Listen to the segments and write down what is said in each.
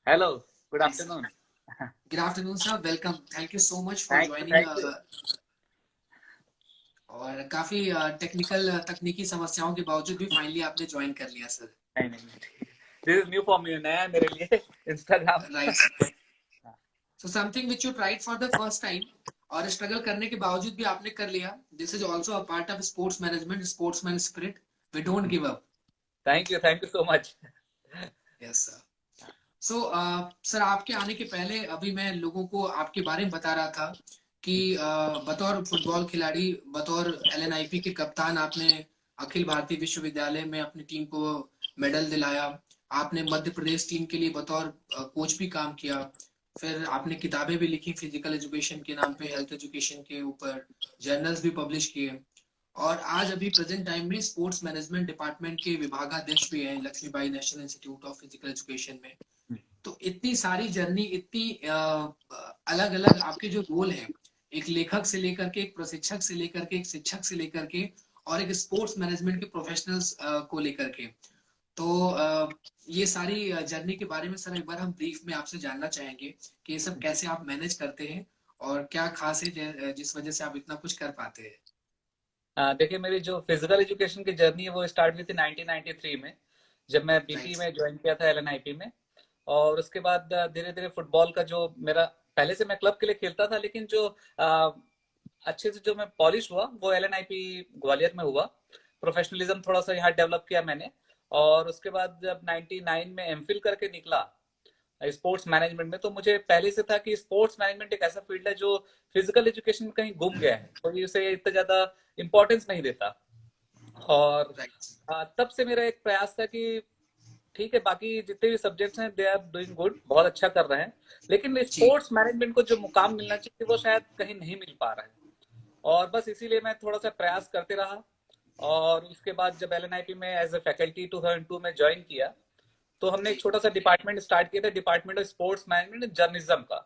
Hello, good Hi, sir. Afternoon. Good afternoon, sir. Welcome. Thank you so much for thank you, joining. Thank you. और काफी technical तकनीकी समस्याओं के बावजूद भी फाइनली आपने ज्वाइन कर लिया, सर। नहीं नहीं, this is new for me, नया है मेरे लिए Instagram. Right, sir. So something which you tried for the first time और स्ट्रगल करने के बावजूद भी आपने कर लिया। This is also a part of sports management, sportsman spirit. We don't give up. Thank you so much. Yes, sir. So sir, आपके आने के पहले अभी मैं लोगों को आपके बारे में बता रहा था कि बतौर फुटबॉल खिलाड़ी, बतौर एलएनआईपी के कप्तान, आपने अखिल भारतीय विश्वविद्यालय में अपनी टीम को मेडल दिलाया। आपने मध्य प्रदेश टीम के लिए बतौर कोच भी काम किया। फिर आपने किताबें भी लिखी फिजिकल एजुकेशन के नाम पे, हेल्थ एजुकेशन के ऊपर जर्नल्स भी पब्लिश किए। और आज अभी प्रेजेंट टाइम में स्पोर्ट्स मैनेजमेंट डिपार्टमेंट के विभागाध्यक्ष भी हैं Lakshmibai national institute of physical education में। तो इतनी सारी जर्नी, इतनी अलग अलग आपके जो रोल हैं, एक लेखक से लेकर के, एक प्रशिक्षक से लेकर के, एक शिक्षक से लेकर के, और एक स्पोर्ट्स मैनेजमेंट के प्रोफेशनल्स को लेकर के। तो ये सारी जर्नी के बारे में सर एक बार हम ब्रीफ में आपसे जानना चाहेंगे कि ये सब कैसे आप मैनेज करते हैं और क्या खास है जिस वजह से आप इतना कुछ कर पाते हैं। देखिए, मेरी जो फिजिकल एजुकेशन की जर्नी है वो स्टार्ट हुई थी 1993 में, जब मैं बीपी राइट। में ज्वाइन किया था, एलएनआईपी में। और उसके बाद धीरे धीरे फुटबॉल का जो मेरा, पहले से मैं क्लब के लिए खेलता था, लेकिन जो अ, अच्छे से जो मैं पॉलिश हुआ वो एलएनआईपी ग्वालियर में हुआ। प्रोफेशनलिज्म थोड़ा सा यहाँ डेवलप किया मैंने। और उसके बाद जब 99 में एमफिल करके निकला स्पोर्ट्स मैनेजमेंट में, तो मुझे पहले से था कि स्पोर्ट्स मैनेजमेंट एक ऐसा फील्ड है जो फिजिकल एजुकेशन में कहीं गुम गया है, कोई उसे इतना ज्यादा इंपॉर्टेंस नहीं देता। और राइट। तब से मेरा एक प्रयास था कि ठीक है, बाकी जितने भी सब्जेक्ट्स हैं दे आर डूइंग गुड, बहुत अच्छा कर रहे हैं, लेकिन जी। स्पोर्ट्स मैनेजमेंट को जो मुकाम मिलना चाहिए वो शायद कहीं नहीं मिल पा रहा है। और बस इसीलिए मैं थोड़ा सा प्रयास करते रहा। और उसके बाद जब एलएनआईपी में एज ए फैकल्टी 2002 में ज्वाइन किया, तो हमने एक जी। छोटा सा डिपार्टमेंट स्टार्ट किया था, department of sports management journalism का।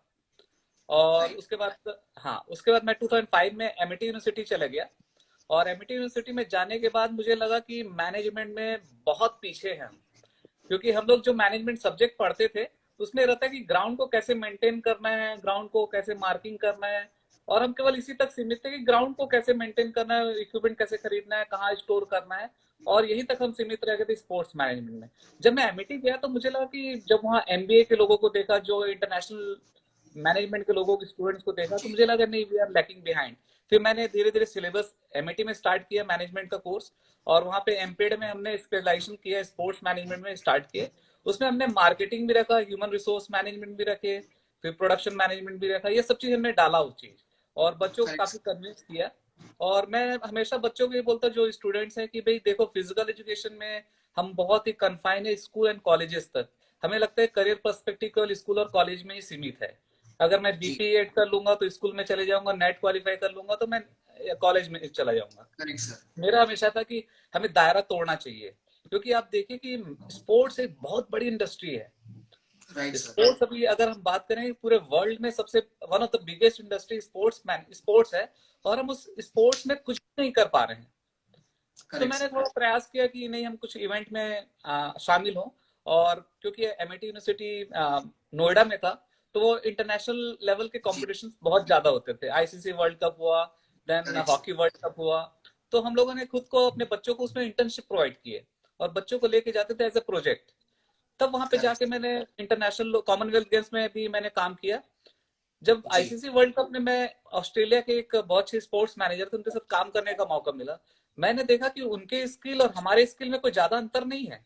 और राइट। उसके बाद, हाँ, उसके बाद मैं 2005 में एमिटी यूनिवर्सिटी चला गया। और एमिटी यूनिवर्सिटी में जाने के बाद मुझे लगा कि मैनेजमेंट में बहुत पीछे हैं हम, क्योंकि हम लोग जो मैनेजमेंट सब्जेक्ट पढ़ते थे उसमें रहता है कि ग्राउंड को कैसे मेंटेन करना है, ग्राउंड को कैसे मार्किंग करना है। और हम केवल इसी तक सीमित थे कि ग्राउंड को कैसे मेंटेन करना है, इक्विपमेंट कैसे खरीदना है, कहाँ स्टोर करना है। और यही तक हम सीमित रह गए थे स्पोर्ट्स मैनेजमेंट में। जब मैं एमिटी गया तो मुझे लगा कि जब वहाँ एमबीए के लोगों को देखा, जो इंटरनेशनल मैनेजमेंट के लोगों के स्टूडेंट्स को देखा, तो मुझे लगा नहीं, वी आर लैकिंग बिहाइंड। फिर मैंने धीरे धीरे सिलेबस एमईटी में स्टार्ट किया, मैनेजमेंट का कोर्स। और वहाँ पे एमपेड में हमने स्पेशलाइजेशन किया, स्पोर्ट्स मैनेजमेंट में स्टार्ट किए। उसमें हमने मार्केटिंग भी रखा, ह्यूमन रिसोर्स मैनेजमेंट भी रखे, फिर प्रोडक्शन मैनेजमेंट भी रखा, ये सब चीज हमने डाला उस चीज। और बच्चों को काफी करेक्ट। कन्विंस किया। और मैं हमेशा बच्चों को ये बोलता, जो स्टूडेंट्स हैं, कि भाई देखो, फिजिकल एजुकेशन में हम बहुत ही कन्फाइन है स्कूल एंड कॉलेजेस तक। हमें लगता है करियर पर्सपेक्टिव केवल स्कूल और कॉलेज में ही सीमित है। अगर मैं जी। बीपी एड कर लूंगा तो स्कूल में चले जाऊंगा, नेट क्वालिफाई कर लूंगा तो मैं कॉलेज में चला जाऊंगा। Correct, sir. मेरा हमेशा था कि हमें दायरा तोड़ना चाहिए, क्योंकि आप देखिए कि स्पोर्ट्स एक बहुत बड़ी इंडस्ट्री है। Right, sir. स्पोर्ट्स अभी अगर हम बात करें, पूरे वर्ल्ड में सबसे one of the biggest industry sports है। और हम उस स्पोर्ट्स में कुछ नहीं कर पा रहे हैं। तो करेक्ट, मैंने सर। थोड़ा प्रयास किया कि नहीं, हम कुछ इवेंट में शामिल हों। और क्योंकि एमआईटी यूनिवर्सिटी नोएडा में था, तो वो इंटरनेशनल लेवल के जी। कॉम्पिटिशन बहुत ज्यादा होते थे। आईसीसी वर्ल्ड कप हुआ, then correct, sir. Hockey world cup हुआ। तो हम लोगों ने खुद को, अपने बच्चों को उसमें इंटर्नशिप प्रोवाइड किए, और बच्चों को लेके जाते थे एज ए प्रोजेक्ट। तब वहां पे जाके करेक्ट। मैंने इंटरनेशनल कॉमनवेल्थ गेम्स में भी मैंने काम किया। जब जी। आईसीसी वर्ल्ड कप में मैं ऑस्ट्रेलिया के एक बहुत अच्छे स्पोर्ट्स मैनेजर थे, उनके साथ काम करने का मौका मिला। मैंने देखा कि उनके स्किल और हमारे स्किल में कोई ज्यादा अंतर नहीं है,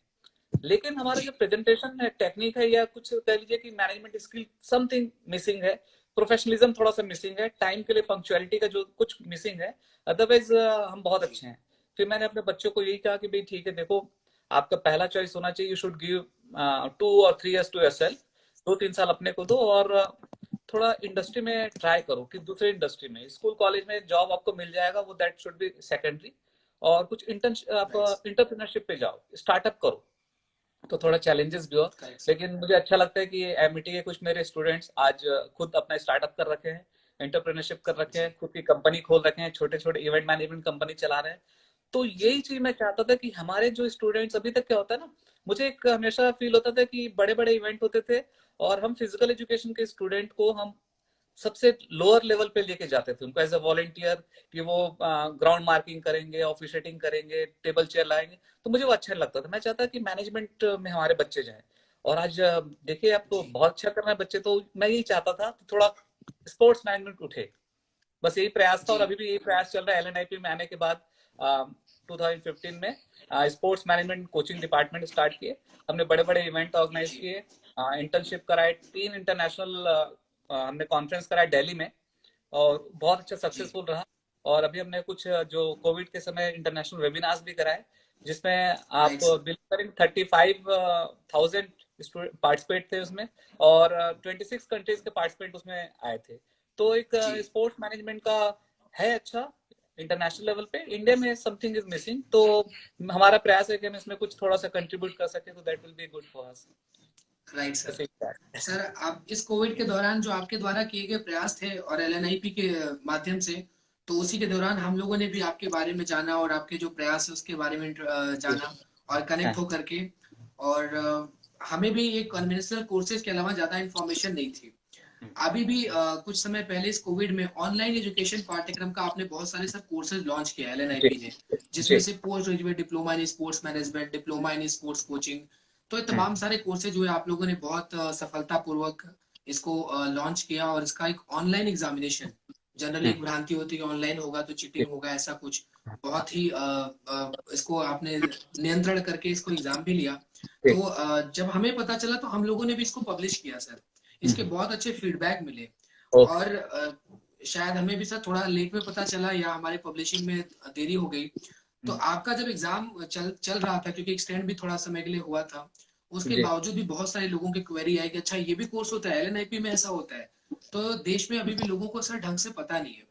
लेकिन हमारा जी। जो प्रेजेंटेशन है, टेक्निक है, या कुछ कह लीजिए कि मैनेजमेंट स्किल समथिंग मिसिंग है। प्रोफेशनलिज्म थोड़ा सा मिसिंग है, टाइम के लिए पंक्चुअलिटी का जो कुछ मिसिंग है। अदरवाइज हम बहुत जी। अच्छे हैं। फिर मैंने अपने बच्चों को यही कहा कि भाई ठीक है, देखो, आपका पहला चॉइस होना चाहिए, यू शुड गिव 2 और 3 years टू योरसेल्फ। 2-3 साल अपने को दो, और थोड़ा इंडस्ट्री में ट्राई करो, कि दूसरे इंडस्ट्री में, स्कूल कॉलेज में जॉब आपको मिल जाएगा, वो दैट शुड बी सेकेंडरी। और कुछ इंटर्न आप राइट। इंटरप्रेन्योरशिप पे जाओ, स्टार्टअप करो। तो थोड़ा चैलेंजेस भी हो। Correct, sir. लेकिन मुझे अच्छा लगता है कि एमिटी के कुछ मेरे स्टूडेंट्स आज खुद अपना स्टार्टअप कर रखे हैं, एंटरप्रेन्योरशिप कर रखे जी। हैं, खुद की कंपनी खोल रखे हैं, छोटे छोटे इवेंट मैनेजमेंट कंपनी चला रहे हैं। तो यही जी। चीज मैं चाहता था कि हमारे जो स्टूडेंट्स, अभी तक क्या होता है ना, मुझे एक हमेशा फील होता था कि बड़े बड़े इवेंट होते थे, और हम फिजिकल एजुकेशन के स्टूडेंट को हम सबसे लोअर लेवल पे लेके जाते थे उनको एज अ वॉलंटियर, कि वो ग्राउंड मार्किंग करेंगे, ऑफिशिएटिंग करेंगे, टेबल चेयर लाएंगे। तो मुझे वो अच्छा लगता था, मैं चाहता कि मैनेजमेंट में हमारे बच्चे जाएं। और आज देखिए आपको बहुत अच्छा कर रहे हैं बच्चे, तो मैं यही चाहता था कि थोड़ा स्पोर्ट्स मैनेजमेंट उठे, बस यही प्रयास था। और जी अभी भी यही प्रयास चल रहा है। एलएनआईपी में आने के बाद 2015 में sports management coaching department start किए। हमने बड़े बड़े इवेंट ऑर्गेनाइज जी किए, इंटर्नशिप कराए, 3 इंटरनेशनल हमने कॉन्फ्रेंस कराए दिल्ली में, और बहुत अच्छा जी सक्सेसफुल रहा। और अभी हमने कुछ जो कोविड के समय इंटरनेशनल वेबिनार्स भी कराए, जिसमें आप राइट सर बिलीव करें 35,000 पार्टिसिपेट थे उसमें, और 26 कंट्रीज के पार्टिसिपेंट उसमें आए थे। तो एक जी स्पोर्ट्स मैनेजमेंट का है अच्छा इंटरनेशनल लेवल पे। इंडिया में समथिंग इज मिसिंग, तो हमारा प्रयास है कि हम इसमें कुछ थोड़ा सा कंट्रीब्यूट कर सके, तो that will be good for us. Right sir. ऐसे ही है। सर आप इस कोविड के दौरान जो आपके द्वारा किए गए प्रयास थे और एलएनआईपी के माध्यम से, तो उसी के दौरान हम लोगों ने भी आपके बारे में जाना और आपके जो प्रयास है उसके बारे में जाना और कनेक्ट हाँ, होकर के। और हमें भी एक कन्वेंशनल कोर्सेज के अलावा ज्यादा इंफॉर्मेशन नहीं थी। अभी भी कुछ समय पहले इस कोविड में ऑनलाइन एजुकेशन पाठ्यक्रम का आपने बहुत सारे सर कोर्सेज लॉन्च किया जी एलएनआईपी ने, जिसमें जी। से post graduate diploma in sports management, diploma in sports coaching, तो ये हम्म, तमाम सारे कोर्सेज जो है आप लोगों ने बहुत सफलतापूर्वक इसको लॉन्च किया। और इसका एक ऑनलाइन एग्जामिनेशन, जनरली हम्म, एक भ्रांति होती है ऑनलाइन होगा तो चीटिंग होगा, ऐसा कुछ बहुत ही इसको आपने नियंत्रण करके इसको एग्जाम भी लिया। जी, तो जब हमें पता चला तो हम लोगों ने भी इसको पब्लिश किया सर। इसके हम्म, बहुत अच्छे फीडबैक मिले। ओके, और शायद हमें भी सर थोड़ा लेट में पता चला या हमारे पब्लिशिंग में देरी हो गई। तो आपका जब एग्जाम चल चल रहा था, क्योंकि एक्सटेंड भी थोड़ा समय के लिए हुआ था, उसके जी बावजूद भी बहुत सारे लोगों की क्वेरी आई कि अच्छा ये भी कोर्स होता है, एलएनआईपी में ऐसा होता है। तो देश में अभी भी लोगों को सर ढंग से पता नहीं है।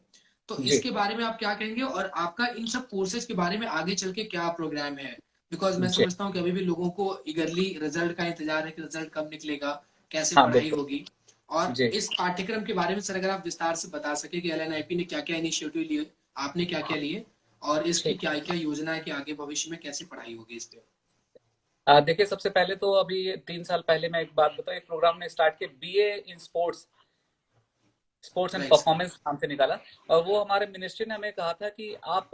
तो जी इसके बारे में आप क्या कहेंगे और आपका इन सब कोर्सेज के बारे में आगे चल के क्या प्रोग्राम है? बिकॉज मैं जी। समझता हूँ कि अभी भी लोगों को इगरली रिजल्ट का इंतजार है कि रिजल्ट कब निकलेगा, कैसे हाँ पढ़ाई बिल्कुल। होगी। और जी इस पाठ्यक्रम के बारे में सर अगर आप विस्तार से बता सके कि एलएनआईपी ने क्या क्या इनिशिएटिव लिए, आपने क्या क्या लिए, और इसकी ठीक। क्या क्या योजना है कि आगे भविष्य में कैसे पढ़ाई होगी इस पे। देखिए सबसे पहले तो अभी 3 साल पहले मैं एक बात बताऊं, एक प्रोग्राम ने स्टार्ट किया BA in sports, sports and right sir. Performance नाम से निकाला। और वो हमारे मिनिस्ट्री ने हमें कहा था कि आप,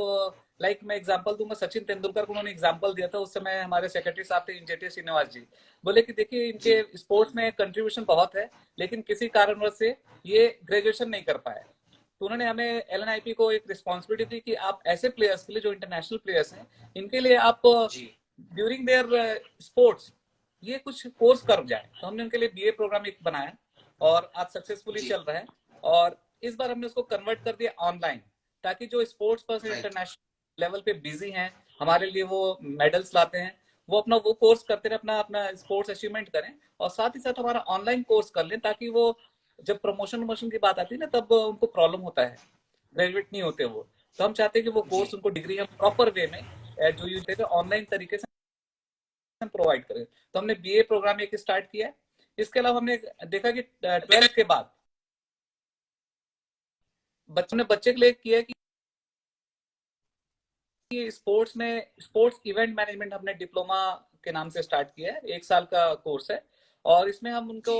लाइक मैं एग्जांपल दूंगा, सचिन तेंदुलकर को उन्होंने एग्जांपल दिया था। उस समय हमारे सेक्रेटरी साहब थे इंजेटी श्रीनिवास जी, बोले कि देखिए जी इनके स्पोर्ट्स में कंट्रीब्यूशन बहुत है, लेकिन किसी कारणवश से ये ग्रेजुएशन नहीं कर पाए। तो उन्होंने हमें एलएनआईपी को एक रिस्पॉन्सिबिलिटी दी कि आप ऐसे प्लेयर्स के लिए जो इंटरनेशनल प्लेयर्स हैं, इनके लिए आप जी ड्यूरिंग देयर स्पोर्ट्स ये कुछ कोर्स कर जाए। तो हमने उनके लिए बीए प्रोग्राम एक बनाया, और आज सक्सेसफुली जी चल रहा है। और इस बार हमने उसको कन्वर्ट कर दिया ऑनलाइन, ताकि जो sports person right international level पे बिजी हैं, हमारे लिए वो मेडल्स लाते हैं, वो अपना वो कोर्स करते रहे, अपना अपना स्पोर्ट्स अचीवमेंट करें, और साथ ही साथ हमारा ऑनलाइन कोर्स कर लें, ताकि वो जब प्रमोशन वमोशन की बात आती है ना, तब उनको प्रॉब्लम होता है, ग्रेजुएट नहीं होते वो। तो हम चाहते हैं कि वो जी कोर्स उनको डिग्री हम प्रॉपर वे में जो यूज ऑनलाइन तरीके से हम प्रोवाइड करें। तो हमने बीए प्रोग्राम एक स्टार्ट किया है। इसके अलावा हमने देखा कि 12th के बाद बच्चों ने बच्चे के लिए किया कि स्पोर्ट्स में स्पोर्ट्स इवेंट मैनेजमेंट हमने डिप्लोमा के नाम से स्टार्ट किया है, 1 साल का कोर्स है। और इसमें हम उनको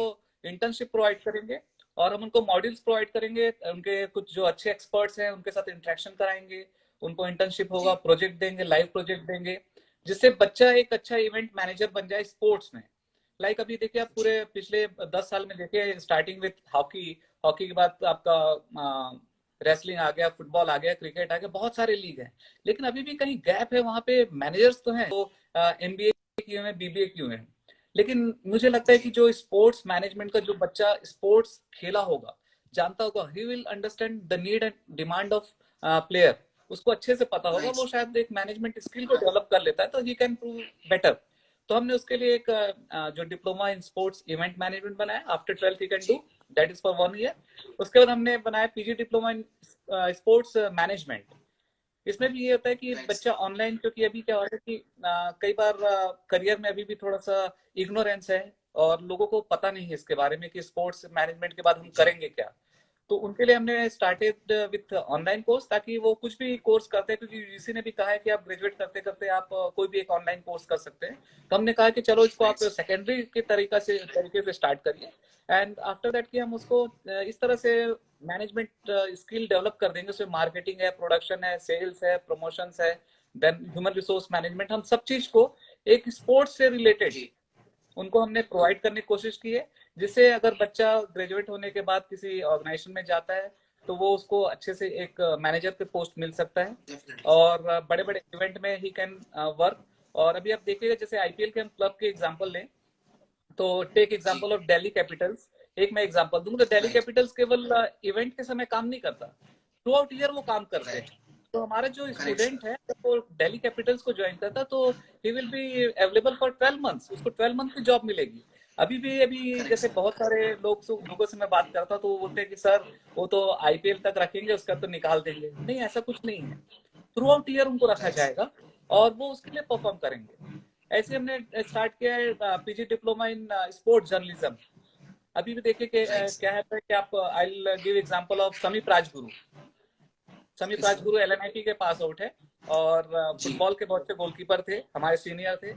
जी इंटर्नशिप प्रोवाइड करेंगे, और हम उनको मॉड्यूल्स प्रोवाइड करेंगे, उनके कुछ जो अच्छे एक्सपर्ट्स हैं उनके साथ इंटरेक्शन कराएंगे, उनको इंटर्नशिप होगा, जी प्रोजेक्ट देंगे, लाइव प्रोजेक्ट देंगे, जिससे बच्चा एक अच्छा इवेंट मैनेजर बन जाए स्पोर्ट्स में। लाइक अभी देखिए आप जी पूरे पिछले 10 साल में देखिए, स्टार्टिंग विथ हॉकी, हॉकी के बाद आपका रेसलिंग आ गया, फुटबॉल आ गया, क्रिकेट आ गया, बहुत सारे लीग हैं। लेकिन अभी भी कहीं गैप है, वहां पे मैनेजर्स तो हैं, तो एमबीए किए हुए हैं, बीबीए किए हुए हैं, लेकिन मुझे लगता है कि जी जो स्पोर्ट्स मैनेजमेंट का जो बच्चा स्पोर्ट्स खेला होगा, जानता होगा, he will understand the need and demand of player, उसको अच्छे से पता होगा, वो राइट शायद एक मैनेजमेंट स्किल को डेवलप कर लेता है, तो ही कैन प्रूव बेटर। तो हमने उसके लिए एक जो diploma in sports event management बनाया, after 12th you can do, जी दैट इज फॉर 1 ईयर। उसके बाद हमने बनाया PG diploma in sports management. इसमें भी ये होता है कि राइट बच्चा ऑनलाइन, क्योंकि अभी क्या हो रहा है कि कई बार करियर में अभी भी थोड़ा सा इग्नोरेंस है, और लोगों को पता नहीं है इसके बारे में कि स्पोर्ट्स मैनेजमेंट के बाद हम जी करेंगे क्या। तो उनके लिए हमने स्टार्टेड विथ ऑनलाइन कोर्स, ताकि वो कुछ भी कोर्स करते हैं, क्योंकि यूजीसी ने भी कहा है कि आप ग्रेजुएट करते करते आप कोई भी एक ऑनलाइन कोर्स कर सकते हैं। तो हमने कहा कि चलो इसको आप सेकेंडरी के तरीके से स्टार्ट करिए, एंड आफ्टर दैट कि हम उसको इस तरह से मैनेजमेंट स्किल डेवलप कर देंगे। उसमें मार्केटिंग है, प्रोडक्शन है, सेल्स है, प्रमोशंस है, देन ह्यूमन रिसोर्स मैनेजमेंट, हम सब चीज को एक स्पोर्ट्स से रिलेटेड उनको हमने प्रोवाइड करने की कोशिश की है, जिससे अगर बच्चा ग्रेजुएट होने के बाद किसी ऑर्गेनाइजेशन में जाता है तो वो उसको अच्छे से एक मैनेजर के पोस्ट मिल सकता है, और बड़े बड़े इवेंट में ही कैन वर्क। और अभी आप देखिएगा, जैसे आईपीएल के हम क्लब के एग्जांपल लें, तो take example of Delhi Capitals. एक मैं एग्जांपल दूंगा, तो दिल्ली कैपिटल्स केवल इवेंट के समय काम नहीं करता, थ्रू आउट ईयर वो काम करते हैं। तो हमारा जो स्टूडेंट है वो दिल्ली कैपिटल्स को ज्वाइन करता है, तो he will be available for 12 months, उसको 12 मंथ की जॉब मिलेगी। अभी जैसे बहुत सारे लोगों से मैं बात करता हूँ, तो वो बोलते हैं कि सर वो तो आईपीएल तक रखेंगे, उसका तो निकाल देंगे। नहीं, ऐसा कुछ नहीं है, थ्रू आउट ईयर उनको रखा जाएगा और वो उसके लिए परफॉर्म करेंगे। ऐसे हमने स्टार्ट किया है PG diploma in sports journalism. अभी भी देखिए कि क्या है कि आप, I will give example of समीप राजगुरु। समीप राजगुरु एलएनआईटी के पास आउट है, और फुटबॉल के बहुत से गोलकीपर थे, हमारे सीनियर थे।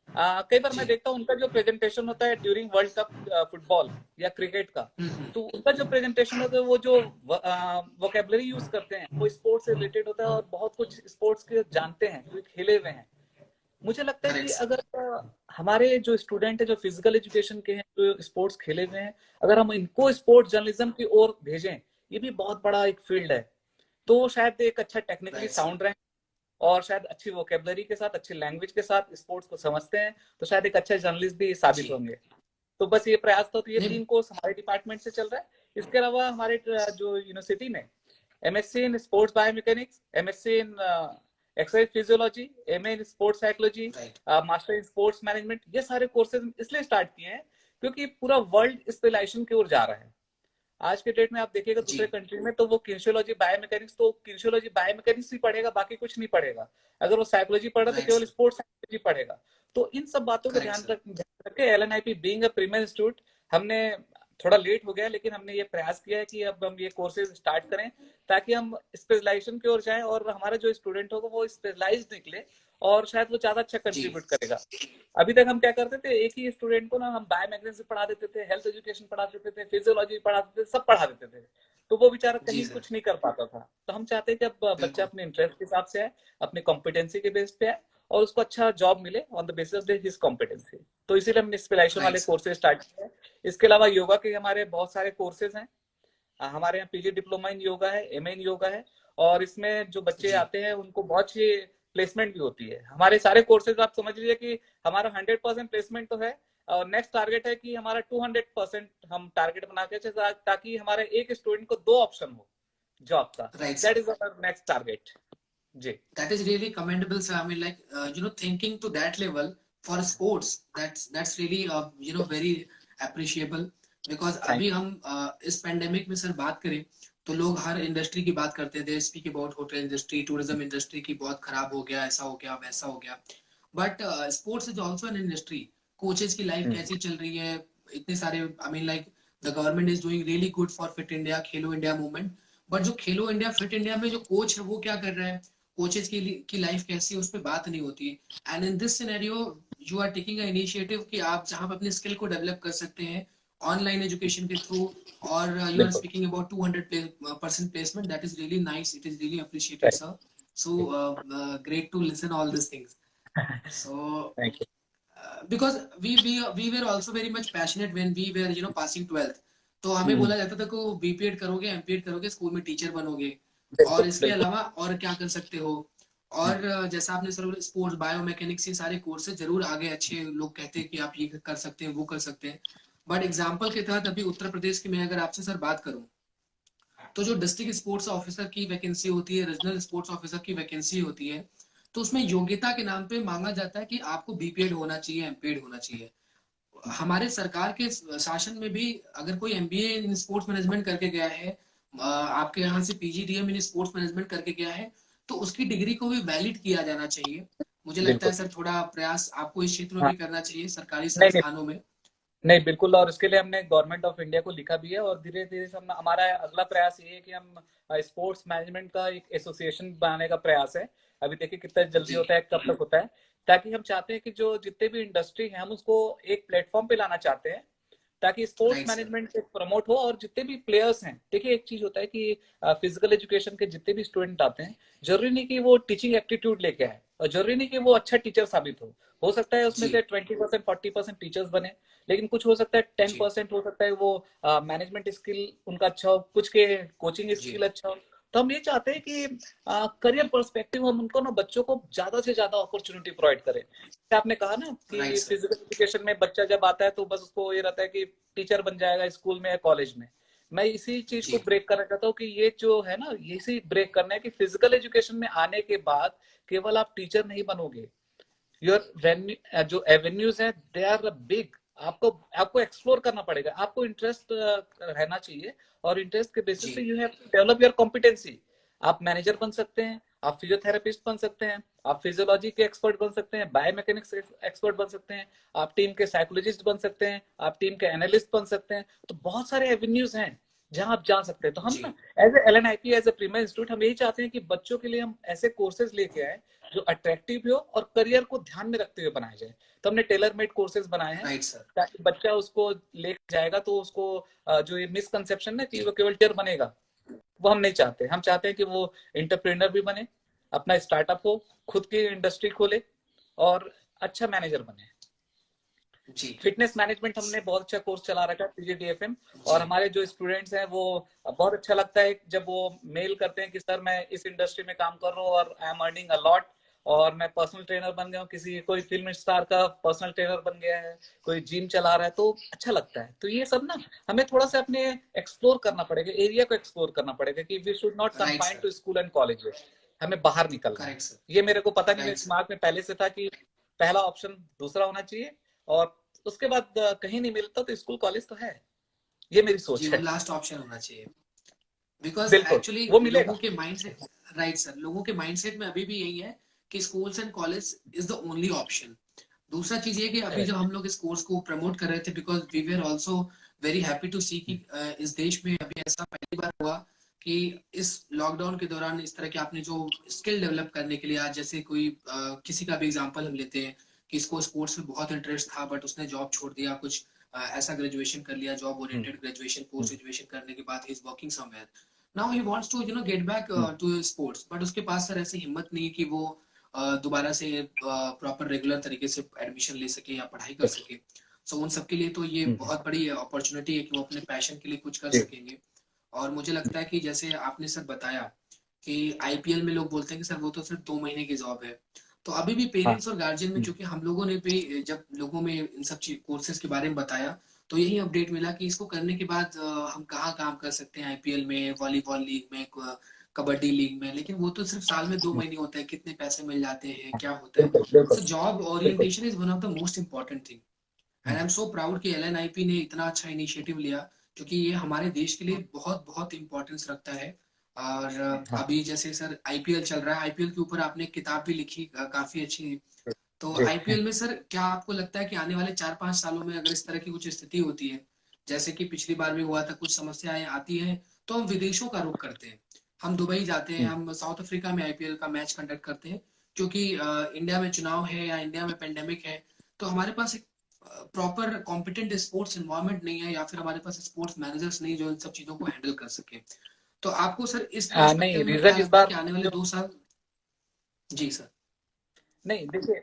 कई बार मैं देखता हूँ उनका जो प्रेजेंटेशन होता है ड्यूरिंग वर्ल्ड कप फुटबॉल या क्रिकेट का, तो उनका जो प्रेजेंटेशन होता है, वो जो वोकेबलरी यूज करते हैं वो स्पोर्ट्स से रिलेटेड होता है, और बहुत कुछ स्पोर्ट्स के जानते हैं, क्योंकि खेले हुए हैं। मुझे लगता है कि अगर हमारे जो स्टूडेंट है, जो फिजिकल एजुकेशन के हैं, जो स्पोर्ट्स खेले हुए हैं, अगर हम इनको स्पोर्ट्स जर्नलिज्म की ओर भेजें, ये भी बहुत बड़ा एक फील्ड है, तो शायद एक अच्छा टेक्निकली साउंड रहे, और शायद अच्छी वोकेबलरी के साथ, अच्छी लैंग्वेज के साथ स्पोर्ट्स को समझते हैं, तो शायद एक अच्छा जर्नलिस्ट भी साबित होंगे। तो बस ये प्रयास तो ये 3 कोर्स हमारे डिपार्टमेंट से चल रहा है। इसके अलावा हमारे जो यूनिवर्सिटी में MSc in sports biomechanics, MSc in exercise physiology, MA in sports psychology, master in sports management, ये सारे कोर्सेज इसलिए स्टार्ट किए हैं क्योंकि पूरा वर्ल्ड स्पेशलाइजेशन की ओर जा रहा है। आज के डेट में आप देखिएगा दूसरे कंट्री में, तो वो किनेसियोलॉजी बायोमैकेनिक्स, तो किनेसियोलॉजी बायोमैकेनिक्स ही पढ़ेगा, बाकी कुछ नहीं पढ़ेगा। अगर वो साइकोलॉजी पढ़ रहा तो केवल स्पोर्ट्स साइकोलॉजी पढ़ेगा। तो इन सब बातों को ध्यान रख के एलएनआईपी बीइंग अ प्रीमियर इंस्टीट्यूट, हमने थोड़ा लेट हो गया, लेकिन हमने ये प्रयास किया है कि अब हम ये कोर्सेज स्टार्ट करें, ताकि हम स्पेशलाइजेशन की ओर जाएं, और हमारा जो स्टूडेंट होगा वो स्पेशलाइज्ड निकले, और शायद वो ज्यादा अच्छा कंट्रीब्यूट करेगा। अभी तक हम क्या करते थे, एक ही स्टूडेंट को ना हम बायोमैकेनिक्स पढ़ा देते थे, हेल्थ एजुकेशन पढ़ा देते थे, फिजियोलॉजी पढ़ा देते थे, सब पढ़ा देते थे, तो वो बेचारा कहीं कुछ नहीं कर पाता था। तो हम चाहते हैं कि अब बच्चा अपने इंटरेस्ट के हिसाब से आए, अपने कॉम्पिटेंसी के बेस पे आए, और उसको अच्छा जॉब मिले on the basis of his competency. तो इसीलिए हमने स्पेशलाइजेशन वाले कोर्सेज स्टार्ट किए हैं। इसके अलावा योगा के हमारे बहुत सारे कोर्सेज हैं। हमारे यहाँ पीजी डिप्लोमा इन योगा है, एमए इन योगा है, और इसमें जो बच्चे आते हैं उनको बहुत सी प्लेसमेंट भी होती है। हमारे सारे कोर्सेज आप समझ लीजिए कि हमारा 100% प्लेसमेंट तो है, और नेक्स्ट टारगेट है कि हमारा 200% हम टारगेट बना के, ताकि हमारे एक स्टूडेंट को 2 ऑप्शन हो जॉब का। That is our next target ji. That is really commendable, sir. I mean, like, thinking to that level for sports, that's really very appreciable, because अभी हम इस पेंडेमिक में सर बात करें तो लोग हर इंडस्ट्री की बात करते थे, speak about hotel industry, tourism industry की बहुत खराब हो गया, ऐसा हो गया, वैसा हो गया, but sports is also an industry. Coaches की लाइफ कैसी चल रही है, इतने सारे, I mean like the government is doing really good for fit India, Khelo India movement, but जो खेलो इंडिया फिट इंडिया में जो कोच है वो क्या कर रहा है, कोचेस की लाइफ कैसी है, उस पर बात नहीं होती है। And in this scenario you are taking a initiative कि आप जहां पर अपने स्किल को डेवलप कर सकते हैं ऑनलाइन एजुकेशन के थ्रू, और you are speaking about 200% placement, that is really nice, it is really appreciated sir. So great to listen all this things. So because we were also very much passionate when we were passing 12th, तो हमें बोला जाता था कि BPEd करोगे, MPEd करोगे, school में teacher बनोगे, और इसके अलावा और क्या कर सकते हो। और जैसा आपने सर स्पोर्ट्स बायोमैकेनिक्स ये सारे कोर्सेज जरूर आगे अच्छे लोग कहते हैं कि आप ये कर सकते हैं, वो कर सकते हैं, बट एग्जाम्पल के तहत अभी उत्तर प्रदेश की मैं अगर आपसे सर बात करूं, तो जो डिस्ट्रिक्ट स्पोर्ट्स ऑफिसर की वैकेंसी होती है, रीजनल स्पोर्ट्स ऑफिसर की वैकेंसी होती है, तो उसमें योग्यता के नाम पे मांगा जाता है कि आपको बीपीएड होना चाहिए, एमपीएड होना चाहिए। हमारे सरकार के शासन में भी अगर कोई एमबीए इन स्पोर्ट्स मैनेजमेंट करके गया है, आपके यहाँ से पीजीडीएम इन स्पोर्ट्स मैनेजमेंट करके गया है, तो उसकी डिग्री को भी वैलिड किया जाना चाहिए। मुझे लगता है सर थोड़ा प्रयास आपको इस क्षेत्र में भी करना चाहिए सरकारी संस्थानों में। नहीं बिल्कुल, और इसके लिए हमने गवर्नमेंट ऑफ इंडिया को लिखा भी है, और धीरे धीरे हम हमारा अगला प्रयास ये है कि हम स्पोर्ट्स मैनेजमेंट का एक एसोसिएशन बनाने का प्रयास है। अभी देखिए कितना जल्दी जी होता है, कब तक होता है, ताकि हम चाहते हैं कि जो जितने भी इंडस्ट्री है हम उसको एक प्लेटफॉर्म पे लाना चाहते हैं, ताकि sports right sir. Management promote हो। और जितने भी प्लेयर्स हैं, देखिए एक चीज होता है कि फिजिकल एजुकेशन के जितने भी स्टूडेंट आते हैं, जरूरी नहीं कि वो टीचिंग एप्टीट्यूड लेके आए, और जरूरी नहीं कि वो अच्छा टीचर साबित हो सकता है उसमें जी से 20% 40% टीचर्स बने, लेकिन कुछ हो सकता है टेन जी परसेंट हो सकता है वो मैनेजमेंट स्किल उनका अच्छा हो, कुछ के कोचिंग जी स्किल अच्छा हो। तो हम ये चाहते हैं कि करियर पर्सपेक्टिव हम उनको ना बच्चों को ज्यादा से ज्यादा अपॉर्चुनिटी प्रोवाइड करें। जैसे आपने कहा ना राइट कि सर। फिजिकल एजुकेशन में बच्चा जब आता है तो बस उसको ये रहता है कि टीचर बन जाएगा स्कूल में या कॉलेज में। मैं इसी चीज को जी ब्रेक करना चाहता हूँ कि ये जो है ना, इसी ब्रेक करना है कि फिजिकल एजुकेशन में आने के बाद केवल आप टीचर नहीं बनोगे, योर जो एवेन्यूज है दे आर बिग। आपको आपको एक्सप्लोर करना पड़ेगा, आपको इंटरेस्ट रहना चाहिए, और इंटरेस्ट के बेसिस पे जी you have to develop your competency. आप मैनेजर बन सकते हैं, आप फिजियोथेरेपिस्ट बन सकते हैं, आप फिजियोलॉजी के एक्सपर्ट बन सकते हैं, बायोमैकेनिक्स एक्सपर्ट बन सकते हैं, आप टीम के साइकोलॉजिस्ट बन सकते हैं, आप टीम के एनालिस्ट बन सकते हैं। तो बहुत सारे एवेन्यूज हैं जहां आप जा सकते हैं। तो हम जी ना as a LNIP as a premier institute हम यही चाहते हैं कि बच्चों के लिए हम ऐसे कोर्सेज लेके आए जो अट्रैक्टिव भी हो और करियर को ध्यान में रखते हुए बनाए जाए। तो हमने टेलर मेड कोर्सेज बनाए हैं, राइट सर। ताकि बच्चा उसको लेके जाएगा तो उसको जो ये मिसकंसेप्शन है कि जी वो केवल टीचर बनेगा, वो हम नहीं चाहते। हम चाहते हैं कि वो इंटरप्रेन्योर भी बने, अपना स्टार्टअप हो, खुद की इंडस्ट्री खोले, और अच्छा मैनेजर बने। जी फिटनेस मैनेजमेंट हमने बहुत अच्छा कोर्स चला रखा है, PGDFM। और जी हमारे जो स्टूडेंट्स हैं वो बहुत अच्छा लगता है जब वो मेल करते हैं कि सर मैं इस इंडस्ट्री में काम कर रहा हूँ और I am earning a lot, और मैं पर्सनल ट्रेनर बन गया हूँ, किसी कोई फिल्म स्टार का पर्सनल ट्रेनर बन गया है, कोई जिम चला रहा है, तो अच्छा लगता है। तो ये सब ना हमें थोड़ा सा अपने एक्सप्लोर करना पड़ेगा, एरिया को एक्सप्लोर करना पड़ेगा, कि we should not right confine sir. To school and college, हमें बाहर निकलना है। Correct sir. ये मेरे को पता नहीं, मेरे राइट सर। दिमाग में पहले से था कि पहला ऑप्शन दूसरा होना चाहिए, और उसके बाद कहीं नहीं मिलता तो स्कूल कॉलेज तो है। ये मेरी जी सोच वो है। लास्ट ऑप्शन होना चाहिए। बिकॉज बिल्कुल, एक्चुअली वो लोगों मिलेगा। के माइंडसेट, राइट सर, लोगों के माइंडसेट में अभी भी यही है कि schools and college is the only option. दूसरा चीज ये कि अभी जब करेक्ट। हम लोग इस कोर्स को प्रमोट कर रहे थे, because we were also very happy to see कि इस देश में अभी ऐसा पहली बार हुआ कि इस लॉकडाउन के दौरान इस तरह के आपने जो स्किल डेवलप करने के लिए, आज जैसे कोई किसी का भी एग्जांपल हम लेते हैं कि इसको स्पोर्ट्स में बहुत इंटरेस्ट था बट उसने जॉब छोड़ दिया, कुछ ऐसा ग्रेजुएशन कर लिया, job oriented graduation, post graduation करने के बाद he is working somewhere, now he wants to get back to sports, but उसके पास सर ऐसी हिम्मत नहीं है कि वो दोबारा से प्रॉपर रेगुलर तरीके से एडमिशन ले सके या पढ़ाई कर सके। सो उन सबके लिए तो ये बहुत बड़ी अपॉर्चुनिटी है कि वो अपने पैशन के लिए कुछ कर सकेंगे। और मुझे लगता है कि जैसे आपने सर बताया कि आईपीएल में लोग बोलते हैं कि सर वो तो सिर्फ 2 महीने की जॉब है, तो अभी भी हाँ। पेरेंट्स और गार्जियन में, चूंकि हम लोगों ने भी जब लोगों में इन सब कोर्सेज के बारे में बताया, तो यही अपडेट मिला कि इसको करने के बाद हम कहाँ काम कर सकते हैं, आईपीएल में, वॉलीबॉल लीग में, कबड्डी लीग में, लेकिन वो तो सिर्फ साल में 2 महीने होता है, कितने पैसे मिल जाते हैं, क्या होता है। बिल्कुल बिल्कुल सो जॉब बिल्कुल। Orientation is one of the most important thing, and I am so proud कि एलएनआईपी ने इतना अच्छा इनिशिएटिव लिया, क्योंकि ये हमारे देश के लिए बहुत बहुत इंपॉर्टेंस रखता है। और हाँ अभी जैसे सर आईपीएल चल रहा है, आईपीएल के ऊपर आपने एक किताब भी लिखी, काफी अच्छी। तो जी। आईपीएल में सर क्या आपको लगता है कि आने वाले 4-5 सालों में अगर इस तरह की कुछ स्थिति होती है, जैसे कि पिछली बार भी हुआ था, कुछ समस्याएं आती हैं, तो हम विदेशों का रुख करते हैं, हम दुबई जाते हैं, हम साउथ अफ्रीका में आईपीएल का मैच कंडक्ट करते हैं, क्योंकि इंडिया में चुनाव है या इंडिया में पेंडेमिक है, तो हमारे पास एक प्रॉपर कॉम्पिटेंट स्पोर्ट्स एनवायरनमेंट नहीं है, या फिर हमारे पास स्पोर्ट्स मैनेजर्स नहीं जो इन सब चीजों को हैंडल कर सके। तो आपको सर इस नहीं, पर्सपेक्टिव में क्या रीजन इस लगता है बार कि आने वाले जो 2 साल। जी सर। नहीं देखिए,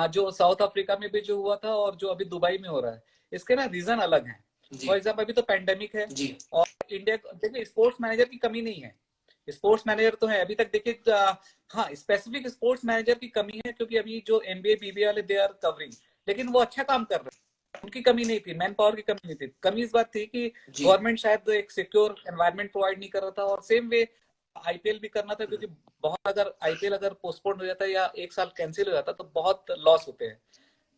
जो साउथ अफ्रीका में भी जो हुआ था और जो अभी दुबई में हो रहा है, इसके ना रीजन अलग हैं। जी फॉर एग्जाम्पल अभी तो पेंडेमिक है, जी और इंडिया देखिए स्पोर्ट्स मैनेजर की कमी नहीं है, स्पोर्ट्स मैनेजर तो है अभी तक। देखिए हाँ स्पेसिफिक स्पोर्ट्स मैनेजर की कमी है, क्योंकि अभी जो एमबीए बीबीए वाले दे आर कवरिंग, लेकिन वो अच्छा काम कर रहे हैं, उनकी कमी नहीं थी, मैन पावर की कमी नहीं थी। कमी इस बात थी कि जी गवर्नमेंट शायद एक सिक्योर एनवायरनमेंट प्रोवाइड नहीं कर रहा था, और सेम वे आईपीएल भी करना था, क्योंकि बहुत अगर आईपीएल अगर पोस्टपोन हो जाता है या एक साल कैंसिल हो जाता तो बहुत लॉस होते हैं।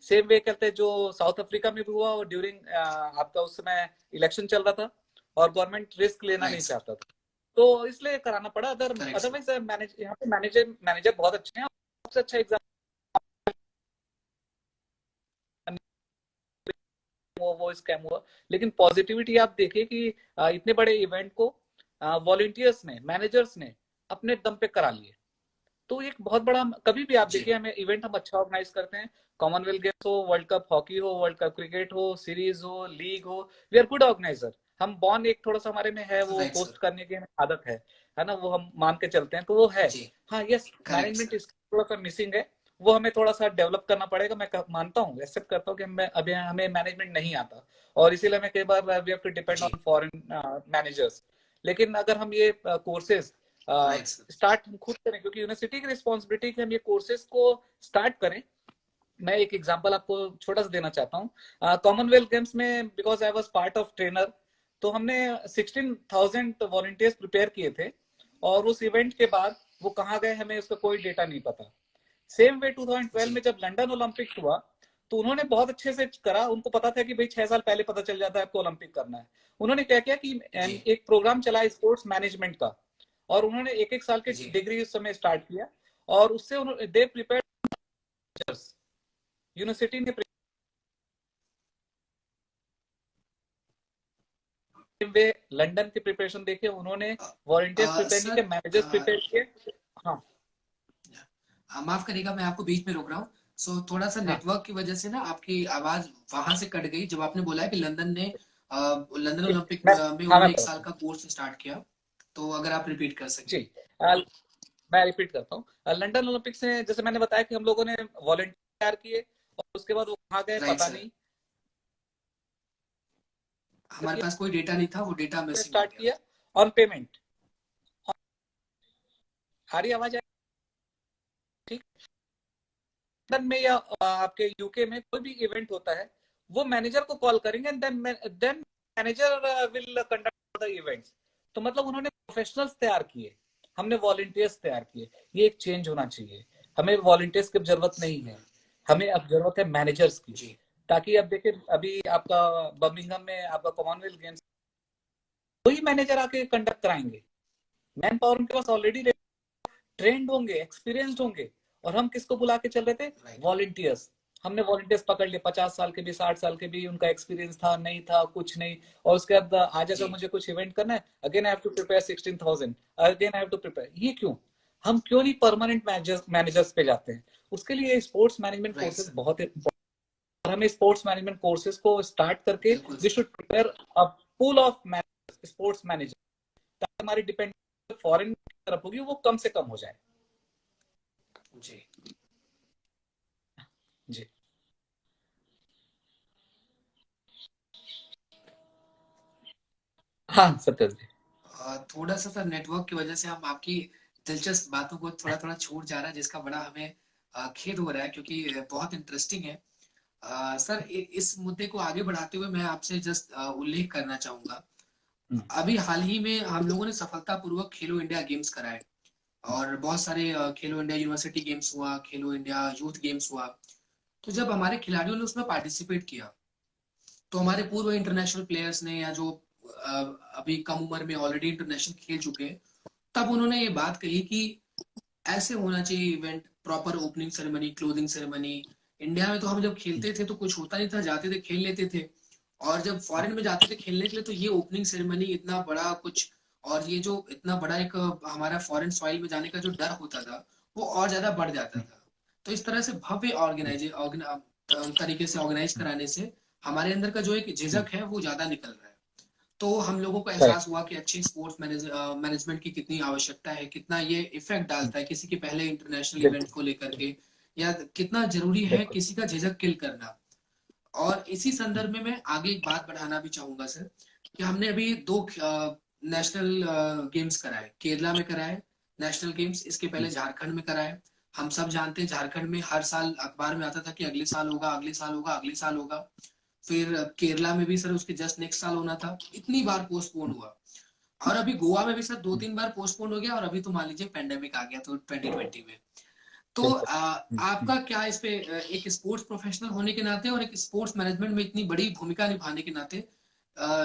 सेम वे करते हैं जो साउथ अफ्रीका में भी हुआ, और ड्यूरिंग आपका उस समय इलेक्शन चल रहा था, और गवर्नमेंट रिस्क लेना राइट नहीं सर। चाहता था, तो इसलिए कराना पड़ा। Correct sir. अदरवाइज मैनेज यहाँ पे मैनेजर मैनेजर बहुत अच्छे हैं। सबसे अच्छा एग्जाम्पल हुआ, वो स्कैम हुआ। लेकिन पॉजिटिविटी आप देखिए कि इतने बड़े इवेंट को वॉलंटियर्स ने, मैनेजर्स ने अपने दम पे करा लिए। तो एक बहुत बड़ा, कभी भी आप जी देखिए हमें इवेंट हम अच्छा ऑर्गेनाइज करते हैं, कॉमनवेल्थ गेम्स हो, वर्ल्ड कप हॉकी हो, वर्ल्ड कप क्रिकेट हो, सीरीज हो, लीग हो, वी आर गुड ऑर्गेनाइजर। हम बॉर्न एक थोड़ा सा हमारे में है, वो राइट होस्ट सर। करने की हमें आदत है ना, वो हम मान के चलते हैं, तो वो है। जी हाँ यस, करेक्ट मैनेजमेंट सर। इस थोड़ा सा मिसिंग है, वो हमें थोड़ा सा डेवलप करना पड़ेगा। मैं मानता हूँ, एक्सेप्ट करता हूँ कि मैं अभी हमें मैनेजमेंट नहीं आता, और इसीलिए हमें कई बार वी हैव टू डिपेंड जी ऑन फॉरेन मैनेजर्स। लेकिन अगर हम ये कोर्सेज राइट सर। स्टार्ट हम खुद करें, क्योंकि यूनिवर्सिटी की रिस्पॉन्सिबिलिटी कि हम ये कोर्सेज को स्टार्ट करें। मैं एक एग्जांपल आपको छोटा सा देना चाहता हूँ। कॉमनवेल्थ गेम्स में because I was part of trainer, तो हमने 16,000 वॉलंटियर्स प्रिपेयर किए थे, और उस इवेंट के बाद वो कहाँ गए हमें उसका कोई डेटा नहीं पता। सेम वे 2012 जी में जब लंदन ओलंपिक्स हुआ, तो उन्होंने बहुत अच्छे से करा, उनको पता था कि भाई 6 साल पहले पता चल जाता है आपको ओलंपिक करना है। उन्होंने क्या किया कि जी एक प्रोग्राम चला स्पोर्ट्स मैनेजमेंट का, और उन्होंने एक एक साल के जी डिग्री उस समय स्टार्ट किया, और उससे उन्होंने दे प्रिपेयर, यूनिवर्सिटी ने वे लंदन की प्रिपरेशन देखिए, उन्होंने वॉलंटियर्स प्रिपेयर नहीं सर किए, मैनेजर्स प्रिपेयर किए। हाँ माफ करिएगा मैं आपको बीच में रोक रहा हूँ। सो थोड़ा सा हाँ नेटवर्क की वजह से ना आपकी आवाज वहां से कट गई जब आपने बोला है कि लंदन ने लंदन ठीक, ओलंपिक मैं में हाँ मैं उन्होंने एक साल बताता हूँ का कोर्स स्टार्ट किया। तो अगर आप रिपीट कर जी। सके। मैं रिपीट करता हूँ। लंदन ओलंपिक्स में जैसे मैंने बताया कि हम लोगों ने वॉलंटियर किए, और उसके बाद वो कहाँ गए राइट पता सर। नहीं, हमारे पास कोई डेटा नहीं था, वो डेटा मिसिंग हो स्टार्ट गया। किया ऑन पेमेंट। आ रही आवाज? ठीक। लंदन में या आपके यूके में कोई भी इवेंट होता है, वो मैनेजर को कॉल करेंगे, then manager will conduct the events. तो मतलब उन्होंने प्रोफेशनल्स तैयार किए, हमने वॉलंटियर्स तैयार किए। ये एक चेंज होना चाहिए। हमें वॉलंटियर्स की जरूरत नहीं है, हमें अब जरूरत है मैनेजर्स की। जी ताकि अब देखिए, अभी आपका बर्मिंघम में आपका कॉमनवेल्थ गेम्स, वही मैनेजर आके कंडक्ट कराएंगे। मैन पावर उनके पास ऑलरेडी ट्रेंड होंगे, एक्सपीरियंस्ड होंगे, और हम किसको बुला के चल रहे थे? Right volunteers. हमने वॉलंटियर्स पकड़ लिए, 50 साल के भी, 60 साल के भी, उनका एक्सपीरियंस था नहीं था कुछ नहीं। और उसके बाद आज जी अगर मुझे कुछ इवेंट करना है, again I have to prepare 16,000, again I have to prepare. ये क्यों? हम क्यों नहीं परमानेंट मैनेजर्स पे जाते हैं? उसके लिए sports management right courses sir. बहुत, और हमें स्पोर्ट्स मैनेजमेंट कोर्सेज को स्टार्ट करके बिल्कुल we sir. Should prepare a pool of sports manager, ताकि हमारी डिपेंड फॉरेन की तरफ होगी वो कम से कम हो जाए। जी जी हाँ सत्य जी। थोड़ा सा सर नेटवर्क की वजह से हम आपकी दिलचस्प बातों को थोड़ा थोड़ा छूट जा रहा है, जिसका बड़ा हमें खेद हो रहा है, क्योंकि बहुत इंटरेस्टिंग है। सर इस मुद्दे को आगे बढ़ाते हुए मैं आपसे जस्ट उल्लेख करना चाहूंगा। हम्म, अभी हाल ही में हम लोगों ने सफलतापूर्वक खेलो इंडिया गेम्स कराए, और बहुत सारे खेलो इंडिया यूनिवर्सिटी गेम्स हुआ, खेलो इंडिया यूथ गेम्स हुआ। तो जब हमारे खिलाड़ियों ने उसमें पार्टिसिपेट किया, तो हमारे पूर्व इंटरनेशनल प्लेयर्स ने, या जो अ, अभी कम उम्र में ऑलरेडी इंटरनेशनल खेल चुके हैं, तब उन्होंने ये बात कही कि ऐसे होना चाहिए event, proper opening ceremony, closing ceremony. India में तो हम जब खेलते थे तो कुछ होता नहीं था, जाते थे खेल लेते थे। और जब फॉरेन में जाते थे खेलने के लिए, तो ये ओपनिंग सेरेमनी इतना बड़ा कुछ, और ये जो इतना बड़ा एक हमारा फॉरेन सॉइल में जाने का जो डर होता था, वो और ज्यादा बढ़ जाता था। तो इस तरह से भव्य तरीके से ऑर्गेनाइज कराने से हमारे अंदर का जो एक झिझक है वो ज्यादा निकल रहा है। तो हम लोगों को करेक्ट। एहसास हुआ कि अच्छे स्पोर्ट्स मैनेजमेंट की कितनी आवश्यकता है, कितना ये इफेक्ट डालता है किसी के पहले इंटरनेशनल इवेंट बिल्कुल को लेकर के, या कितना जरूरी है बिल्कुल। किसी का झिझक किल करना। और इसी संदर्भ में मैं आगे एक बात बढ़ाना भी चाहूंगा सर, कि हमने अभी दो नेशनल गेम्स कराए, केरला में कराए नेशनल गेम्स, इसके पहले झारखंड में कराए। हम सब जानते हैं झारखंड में हर साल अखबार में आता था कि अगले साल होगा, अगले साल होगा, अगले साल होगा। फिर केरला में भी सर उसके जस्ट नेक्स्ट साल होना था, इतनी बार पोस्टपोन हुआ। और अभी गोवा में भी सर 2-3 बार पोस्टपोन हो गया, और अभी तो मान लीजिए पेंडेमिक आ गया तो 2020 में। तो बिल्कुल। आपका क्या इस पे एक स्पोर्ट्स प्रोफेशनल होने के नाते और एक स्पोर्ट्स मैनेजमेंट में इतनी बड़ी भूमिका निभाने के नाते,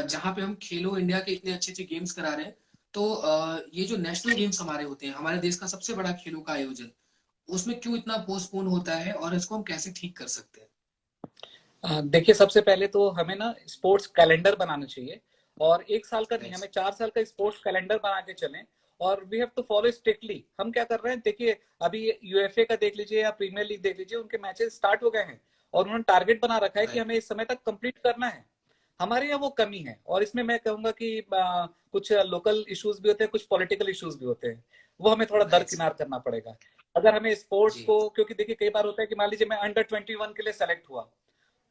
जहाँ पे हम खेलो इंडिया के इतने अच्छे अच्छे गेम्स करा रहे हैं, तो ये जो नेशनल गेम्स हमारे होते हैं, हमारे देश का सबसे बड़ा खेलों का आयोजन, उसमें क्यों इतना पोस्टपोन होता है, और इसको हम कैसे ठीक कर सकते हैं? देखिए सबसे पहले तो हमें ना स्पोर्ट्स कैलेंडर बनाना चाहिए, और एक साल का नहीं, राइट हमें 4 साल का स्पोर्ट्स कैलेंडर बना के चलें। और we have to follow strictly. हम क्या कर रहे हैं, देखिए अभी यूएफए का देख लीजिए या प्रीमियर लीग देख लीजिए, उनके मैचेस स्टार्ट हो गए हैं और उन्होंने टारगेट बना रखा है कि राइट हमें इस समय तक कंप्लीट करना है। हमारे यहाँ वो कमी है, और इसमें मैं कहूंगा कि कुछ लोकल इश्यूज भी होते हैं, कुछ पॉलिटिकल इश्यूज भी होते हैं, वो हमें थोड़ा राइट सर। दरकिनार करना पड़ेगा। अगर हमें स्पोर्ट्स जी। को, क्योंकि देखिए कई बार होता है कि मान लीजिए मैं अंडर 21 के लिए सेलेक्ट हुआ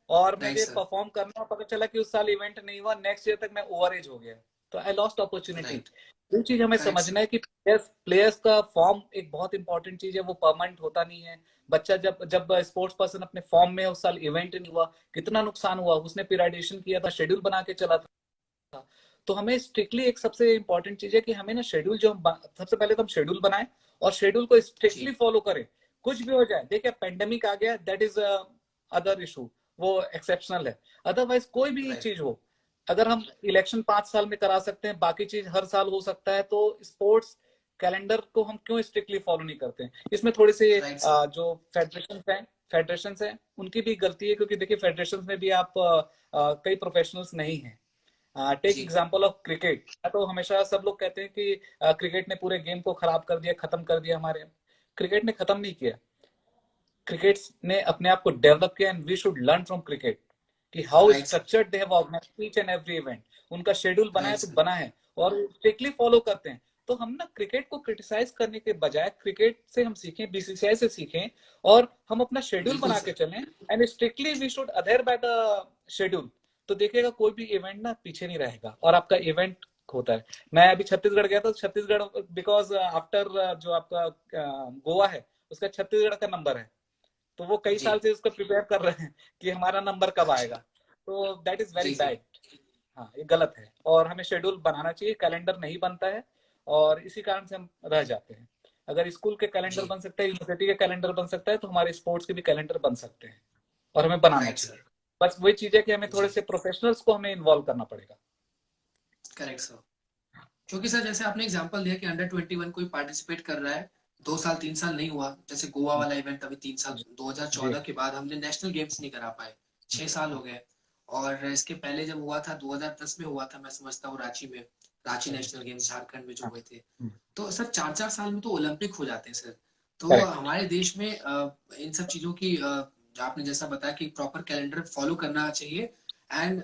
और राइट मुझे सर। परफॉर्म करना, पता चला कि उस साल इवेंट नहीं हुआ, नेक्स्ट ईयर तक मैं ओवर एज हो गया, तो आई लॉस्ट अपॉर्चुनिटी। राइट। वो चीज हमें करेक्ट समझना सर। है कि प्लेयर्स प्लेयर्स का फॉर्म एक बहुत इंपॉर्टेंट चीज है, वो परमानेंट होता नहीं है। बच्चा जब जब स्पोर्ट्स पर्सन अपने फॉर्म में उस साल इवेंट नहीं हुआ, कितना नुकसान हुआ, उसने पीरियडाइजेशन किया था, शेड्यूल बना के चला था। तो हमें स्ट्रिक्टली, एक सबसे इंपॉर्टेंट चीज है कि हमें ना शेड्यूल जो हम सबसे पहले तो हम शेड्यूल बनाएं और शेड्यूल को स्ट्रिक्टली जी। फॉलो करें। कुछ भी हो जाए, देखिए पेंडेमिक आ गया, दैट इज अदर इशू, वो एक्सेप्शनल है। अदरवाइज कोई भी राइट। चीज हो, अगर हम इलेक्शन 5 साल में करा सकते हैं, बाकी चीज हर साल हो सकता है, तो स्पोर्ट्स कैलेंडर को हम क्यों स्ट्रिक्टली फॉलो नहीं करते हैं? इसमें थोड़ी सी राइट सर। जो फेडरेशन है उनकी भी गलती है, क्योंकि देखिए फेडरेशन में भी आप कई प्रोफेशनल्स नहीं है। टेक जी। एग्जांपल ऑफ क्रिकेट, तो हमेशा सब लोग कहते हैं कि क्रिकेट ने पूरे गेम को खराब कर दिया, खत्म कर दिया हमारे। क्रिकेट ने खत्म नहीं किया, क्रिकेट ने अपने आप को डेवलप किया, and we should learn from cricket कि how right sir. Structured they have organised each and every event. उनका शेड्यूल बना है राइट तो सर। बना है, और स्ट्रिक्टली फॉलो करते हैं। तो हम ना क्रिकेट को क्रिटिसाइज करने के बजाय क्रिकेट से हम सीखें, बीसीसीआई से सीखें, और हम अपना शेड्यूल बिल्कुल बना के सर। चलें, and strictly we should adhere by the schedule. तो देखिएगा कोई भी इवेंट ना पीछे नहीं रहेगा, और आपका इवेंट होता है। मैं अभी छत्तीसगढ़ गया था, छत्तीसगढ़ बिकॉज आफ्टर जो आपका गोवा है, उसका छत्तीसगढ़ का नंबर है, तो वो कई जी। साल से उसको प्रिपेयर कर रहे हैं कि हमारा नंबर कब अच्छा। आएगा। तो दैट इज वेरी जी जी। बैड। हाँ, ये गलत है, और हमें शेड्यूल बनाना चाहिए, कैलेंडर नहीं बनता है, और इसी कारण से हम रह जाते हैं। अगर स्कूल के कैलेंडर जी। बन सकते हैं, यूनिवर्सिटी के कैलेंडर बन सकता है, तो हमारे स्पोर्ट्स के भी कैलेंडर बन सकते हैं, और हमें बनाना राइट चाहिए। सर। बस वही चीज है कि हमें थोड़े जी। से प्रोफेशनल्स को हमें इन्वॉल्व करना पड़ेगा। Correct sir. क्योंकि सर जैसे आपने एग्जांपल दिया कि अंडर 21 कोई पार्टिसिपेट कर रहा है, 2 साल 3 साल नहीं हुआ, जैसे गोवा वाला इवेंट अभी 3 साल, जी 2014 जी के बाद हमने नेशनल गेम्स नहीं करा पाए, 6 साल हो गए। और इसके पहले जब हुआ था 2010 में हुआ था, मैं समझता हूँ रांची में, रांची नेशनल गेम्स झारखंड में जो हुए थे। तो सर 4 4 साल में तो ओलंपिक हो जाते हैं सर। तो करेक्ट। हमारे देश में इन सब चीजों की जो आपने जैसा बताया कि प्रॉपर कैलेंडर फॉलो करना चाहिए। एंड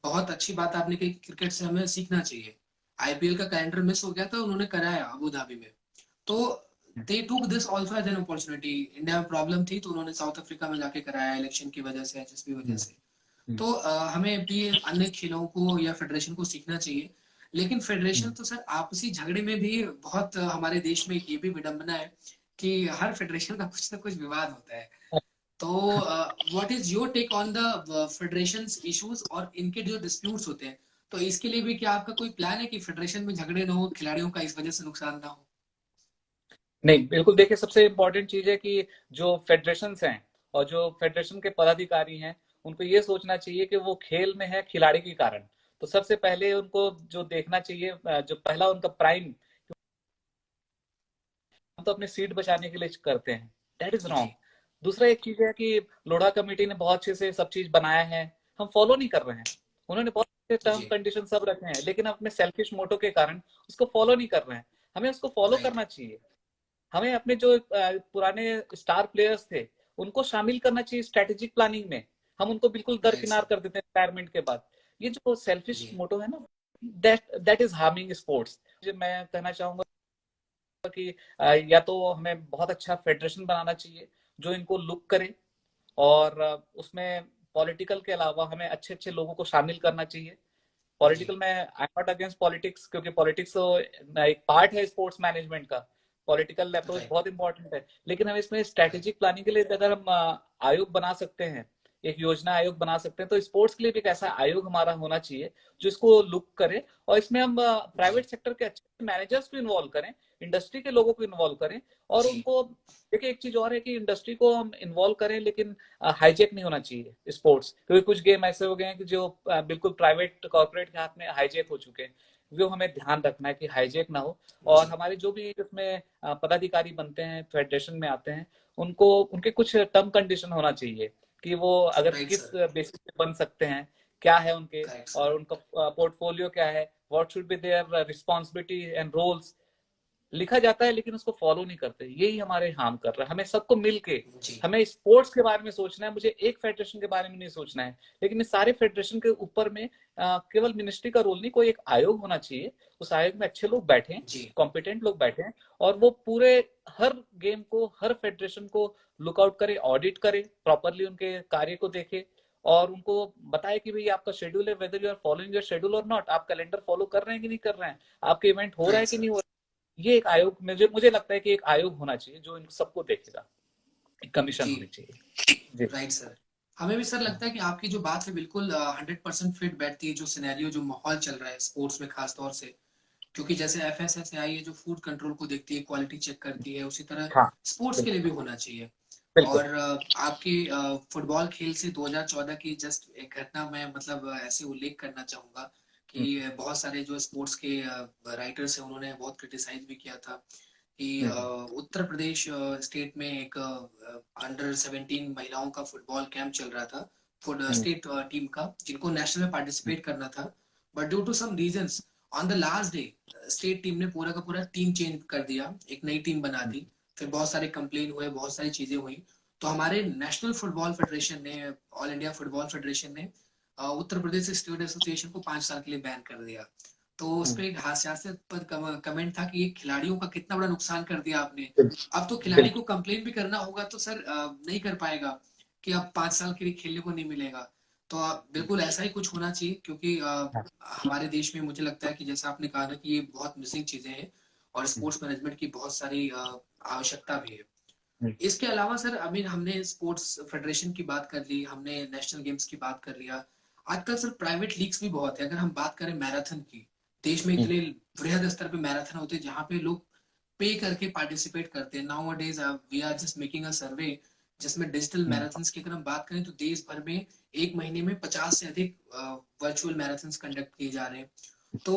बहुत अच्छी बात आपने कही कि क्रिकेट से हमें सीखना चाहिए। आईपीएल का कैलेंडर मिस हो गया था, उन्होंने कराया अबू धाबी में, तो they took this also as an opportunity. India में प्रॉब्लम थी तो उन्होंने साउथ अफ्रीका में जाके कराया, इलेक्शन की वजह से, जिस भी वजह से। तो हमें भी अन्य खेलों को या फेडरेशन को सीखना चाहिए। लेकिन फेडरेशन तो सर आपसी झगड़े में भी बहुत हमारे देश में ये भी विडंबना है कि हर फेडरेशन का कुछ ना कुछ विवाद होता है। तो what is your take on the federation issues और इनके जो डिस्प्यूट्स होते हैं? तो इसके लिए भी क्या आपका कोई प्लान है कि फेडरेशन में झगड़े ना हो, खिलाड़ियों का इस वजह से नुकसान ना हो? नहीं, बिल्कुल, देखिए सबसे इम्पोर्टेंट चीज है कि जो फेडरेशन हैं और जो फेडरेशन के पदाधिकारी हैं, उनको ये सोचना चाहिए कि वो खेल में है खिलाड़ी के कारण। तो सबसे पहले उनको जो देखना चाहिए, जो पहला उनका प्राइम, हम तो अपनी सीट बचाने के लिए करते हैं, दैट इज जी। रॉन्ग। दूसरा एक चीज है कि लोढ़ा कमेटी ने बहुत अच्छे से सब चीज बनाया है, हम फॉलो नहीं कर रहे हैं। उन्होंने बहुत अच्छे टर्म जी। कंडीशन सब रखे हैं, लेकिन अपने सेल्फिश मोटो के कारण उसको फॉलो नहीं कर रहे हैं। हमें उसको फॉलो राइट। करना चाहिए। हमें अपने जो पुराने स्टार प्लेयर्स थे, उनको शामिल करना चाहिए स्ट्रेटेजिक प्लानिंग में। हम उनको बिल्कुल राइट दरकिनार सर। कर देते हैं रिटायरमेंट के बाद। ये जो सेल्फिश जी। मोटो है ना, that that is harming sports. मैं कहना चाहूंगा कि या तो हमें बहुत अच्छा फेडरेशन बनाना चाहिए जो इनको लुक करे, और उसमें पॉलिटिकल के अलावा हमें अच्छे अच्छे लोगों को शामिल करना चाहिए। जी। पॉलिटिकल में आई एम नॉट अगेंस्ट पॉलिटिक्स, क्योंकि पॉलिटिक्स तो एक पार्ट है स्पोर्ट्स मैनेजमेंट का। Political approach right. बहुत इंपॉर्टेंट है, लेकिन हम इसमें राइट। स्ट्रेटेजिक प्लानिंग के लिए अगर हम आयोग बना सकते हैं, एक योजना आयोग बना सकते हैं, तो स्पोर्ट्स के लिए भी एक ऐसा आयोग हमारा होना चाहिए जो इसको लुक करे। और इसमें हम जी। प्राइवेट सेक्टर के अच्छे मैनेजर्स को इन्वॉल्व करें, इंडस्ट्री के लोगों को इन्वॉल्व करें, और जी। उनको देखिए। एक चीज और है कि इंडस्ट्री को हम इन्वॉल्व करें, लेकिन हाईजेक नहीं होना चाहिए स्पोर्ट्स, क्योंकि कुछ गेम ऐसे हो गए हैं कि जो बिल्कुल प्राइवेट कॉर्पोरेट के हाथ में हाईजेक हो चुके हैं। वो हमें ध्यान रखना है कि हाईजेक ना हो। और जी। हमारे जो भी इसमें पदाधिकारी बनते हैं, फेडरेशन में आते हैं, उनको उनके कुछ टर्म कंडीशन होना चाहिए कि वो अगर राइट किस सर। बेसिस पे बन सकते हैं, क्या है उनके, करेक्ट सर। और उनका पोर्टफोलियो क्या है, what should be their responsibility and roles, लिखा जाता है लेकिन उसको फॉलो नहीं करते। यही हमारे हार्म कर रहा है। हमें सबको मिलके, जी हमें स्पोर्ट्स के बारे में सोचना है, मुझे एक फेडरेशन के बारे में नहीं सोचना है, लेकिन इस सारे फेडरेशन के ऊपर में केवल मिनिस्ट्री का रोल नहीं, कोई एक आयोग होना चाहिए। उस आयोग में अच्छे लोग बैठे, जी कॉम्पिटेंट लोग बैठे, और वो पूरे हर गेम को, हर फेडरेशन को लुकआउट करे, ऑडिट करे, प्रॉपरली उनके कार्य को देखे, और उनको बताए कि भाई आपका शेड्यूल है, whether you are following your schedule और नॉट, आप कैलेंडर फॉलो कर रहे हैं कि नहीं कर रहे हैं, आपके इवेंट हो रहा है राइट कि सर। नहीं हो रहा है। ये एक आयोग, मुझे लगता है कि एक आयोग होना चाहिए जो इन सबको देखेगा, एक कमीशन जी होनी चाहिए। जी। Right sir. हमें भी सर लगता है कि आपकी जो बात है बिल्कुल 100% फिट बैठती है, जो सिनेरियो जो माहौल चल रहा है स्पोर्ट्स में खास तौर से। क्योंकि जैसे एफएसएसएआई है जो फूड कंट्रोल को देखती है, क्वालिटी चेक करती है, उसी तरह हाँ, स्पोर्ट्स के लिए बिल्कुल भी होना चाहिए। बिल्कुल। और आपके फुटबॉल खेल से 2014 की जस्ट एक घटना मैं मतलब ऐसे उल्लेख करना चाहूंगा कि हम्म, बहुत सारे जो स्पोर्ट्स के राइटर्स हैं उन्होंने बहुत क्रिटिसाइज भी किया था कि हम्म, उत्तर प्रदेश स्टेट में एक अंडर 17 महिलाओं का फुटबॉल कैंप चल रहा था, हम्म, स्टेट टीम का, जिनको नेशनल में पार्टिसिपेट करना था। But due to some reasons on the last day state team ने पूरा का पूरा टीम चेंज कर दिया, एक नई टीम बना हम्म, दी। फिर बहुत सारे कंप्लेन हुए, बहुत सारी चीजें हुई। तो हमारे नेशनल फुटबॉल फेडरेशन ने, ऑल इंडिया फुटबॉल फेडरेशन ने उत्तर प्रदेश स्टेट एसोसिएशन को 5 साल के लिए बैन कर दिया। तो उस हम्म, पर एक हास्यास्पद कमेंट था कि ये खिलाड़ियों का कितना बड़ा नुकसान कर दिया आपने। अब तो खिलाड़ी बिल्कुल। को कंप्लेन भी करना होगा तो सर नहीं कर पाएगा कि अब 5 साल के लिए खेलने को नहीं मिलेगा। तो बिल्कुल ऐसा ही कुछ होना चाहिए, क्योंकि हाँ, हमारे देश में मुझे लगता है कि जैसा आपने कहा ना कि ये बहुत मिसिंग चीजें हैं और हम्म, स्पोर्ट्स मैनेजमेंट की बहुत सारी आवश्यकता भी है। हम्म, इसके अलावा सर अभी हमने स्पोर्ट्स फेडरेशन की बात कर ली, हमने नेशनल गेम्स की बात कर लिया। आजकल सर प्राइवेट लीग्स भी बहुत है। अगर हम बात करें मैराथन की, देश में हम्म, इतने वृहद स्तर पे मैराथन होते हैं जहाँ पे लोग पे करके पार्टिसिपेट करते हैं। Nowadays we are just making a survey जिसमें डिजिटल हम्म। मैराथन्स की अगर हम बात करें तो देश भर में एक महीने में 50 से अधिक वर्चुअल मैराथन्स कंडक्ट किए जा रहे हैं। तो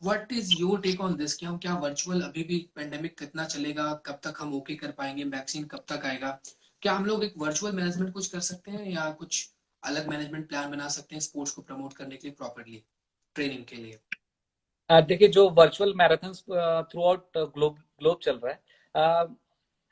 what is your take on this कि हम क्या वर्चुअल, अभी भी पेंडेमिक कितना चलेगा, कब तक हम ओके कर पाएंगे, वैक्सीन कब तक आएगा, क्या हम लोग एक वर्चुअल मैनेजमेंट कुछ कर सकते हैं या कुछ अलग मैनेजमेंट प्लान बना सकते हैं स्पोर्ट्स को प्रमोट करने के लिए प्रॉपरली, ट्रेनिंग के लिए? देखिए, जो virtual marathon through out globe globe चल रहा है,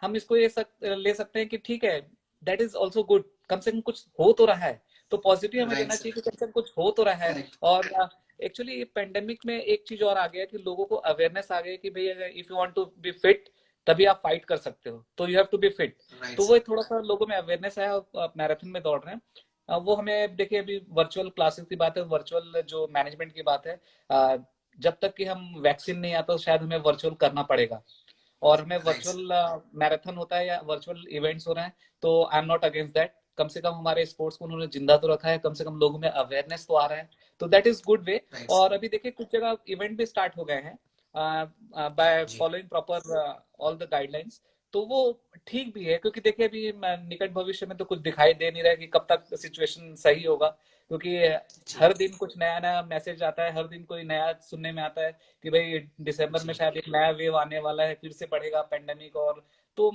हम इसको ले सकते हैं कि ठीक है, दैट इज ऑल्सो गुड, कम से कम कुछ हो तो रहा है। तो पॉजिटिव हमें राइट लेना चाहिए सर। कि कम से कम कुछ हो तो रहा है। करेक्ट। और एक्चुअली पेंडेमिक में एक चीज और आ गया कि लोगों को अवेयरनेस आ गई कि भाई अगर if you want to be fit, तभी आप फाइट कर सकते हो, तो you have to be fit. Right तो वो सर। थोड़ा सा लोगों में अवेयरनेस आया और मैराथन में दौड़ रहे हैं। वो हमें देखिए, अभी वर्चुअल क्लासेस की बात है, वर्चुअल जो मैनेजमेंट की बात है, जब तक कि हम वैक्सीन नहीं आता तो शायद हमें वर्चुअल करना पड़ेगा। और हमें राइट सर। वर्चुअल मैराथन होता है या वर्चुअल इवेंट्स हो रहे हैं, तो I am not against that. कम से कम हमारे स्पोर्ट्स को उन्होंने जिंदा तो रखा है, कम से कम लोगों में अवेयरनेस तो आ रहा है, तो that is good way. Right और सर। अभी देखिए, कुछ जगह इवेंट भी स्टार्ट हो गए हैं बाय जी following proper all the guidelines. तो वो ठीक भी है, क्योंकि देखिए अभी निकट भविष्य में तो कुछ दिखाई दे नहीं रहा है कि कब तक सिचुएशन सही होगा, क्योंकि जी हर दिन कुछ नया नया मैसेज आता है, हर दिन कोई नया सुनने में आता है कि भाई दिसंबर में जी शायद एक नया वेव आने वाला है, फिर से बढ़ेगा पेंडेमिक। और तो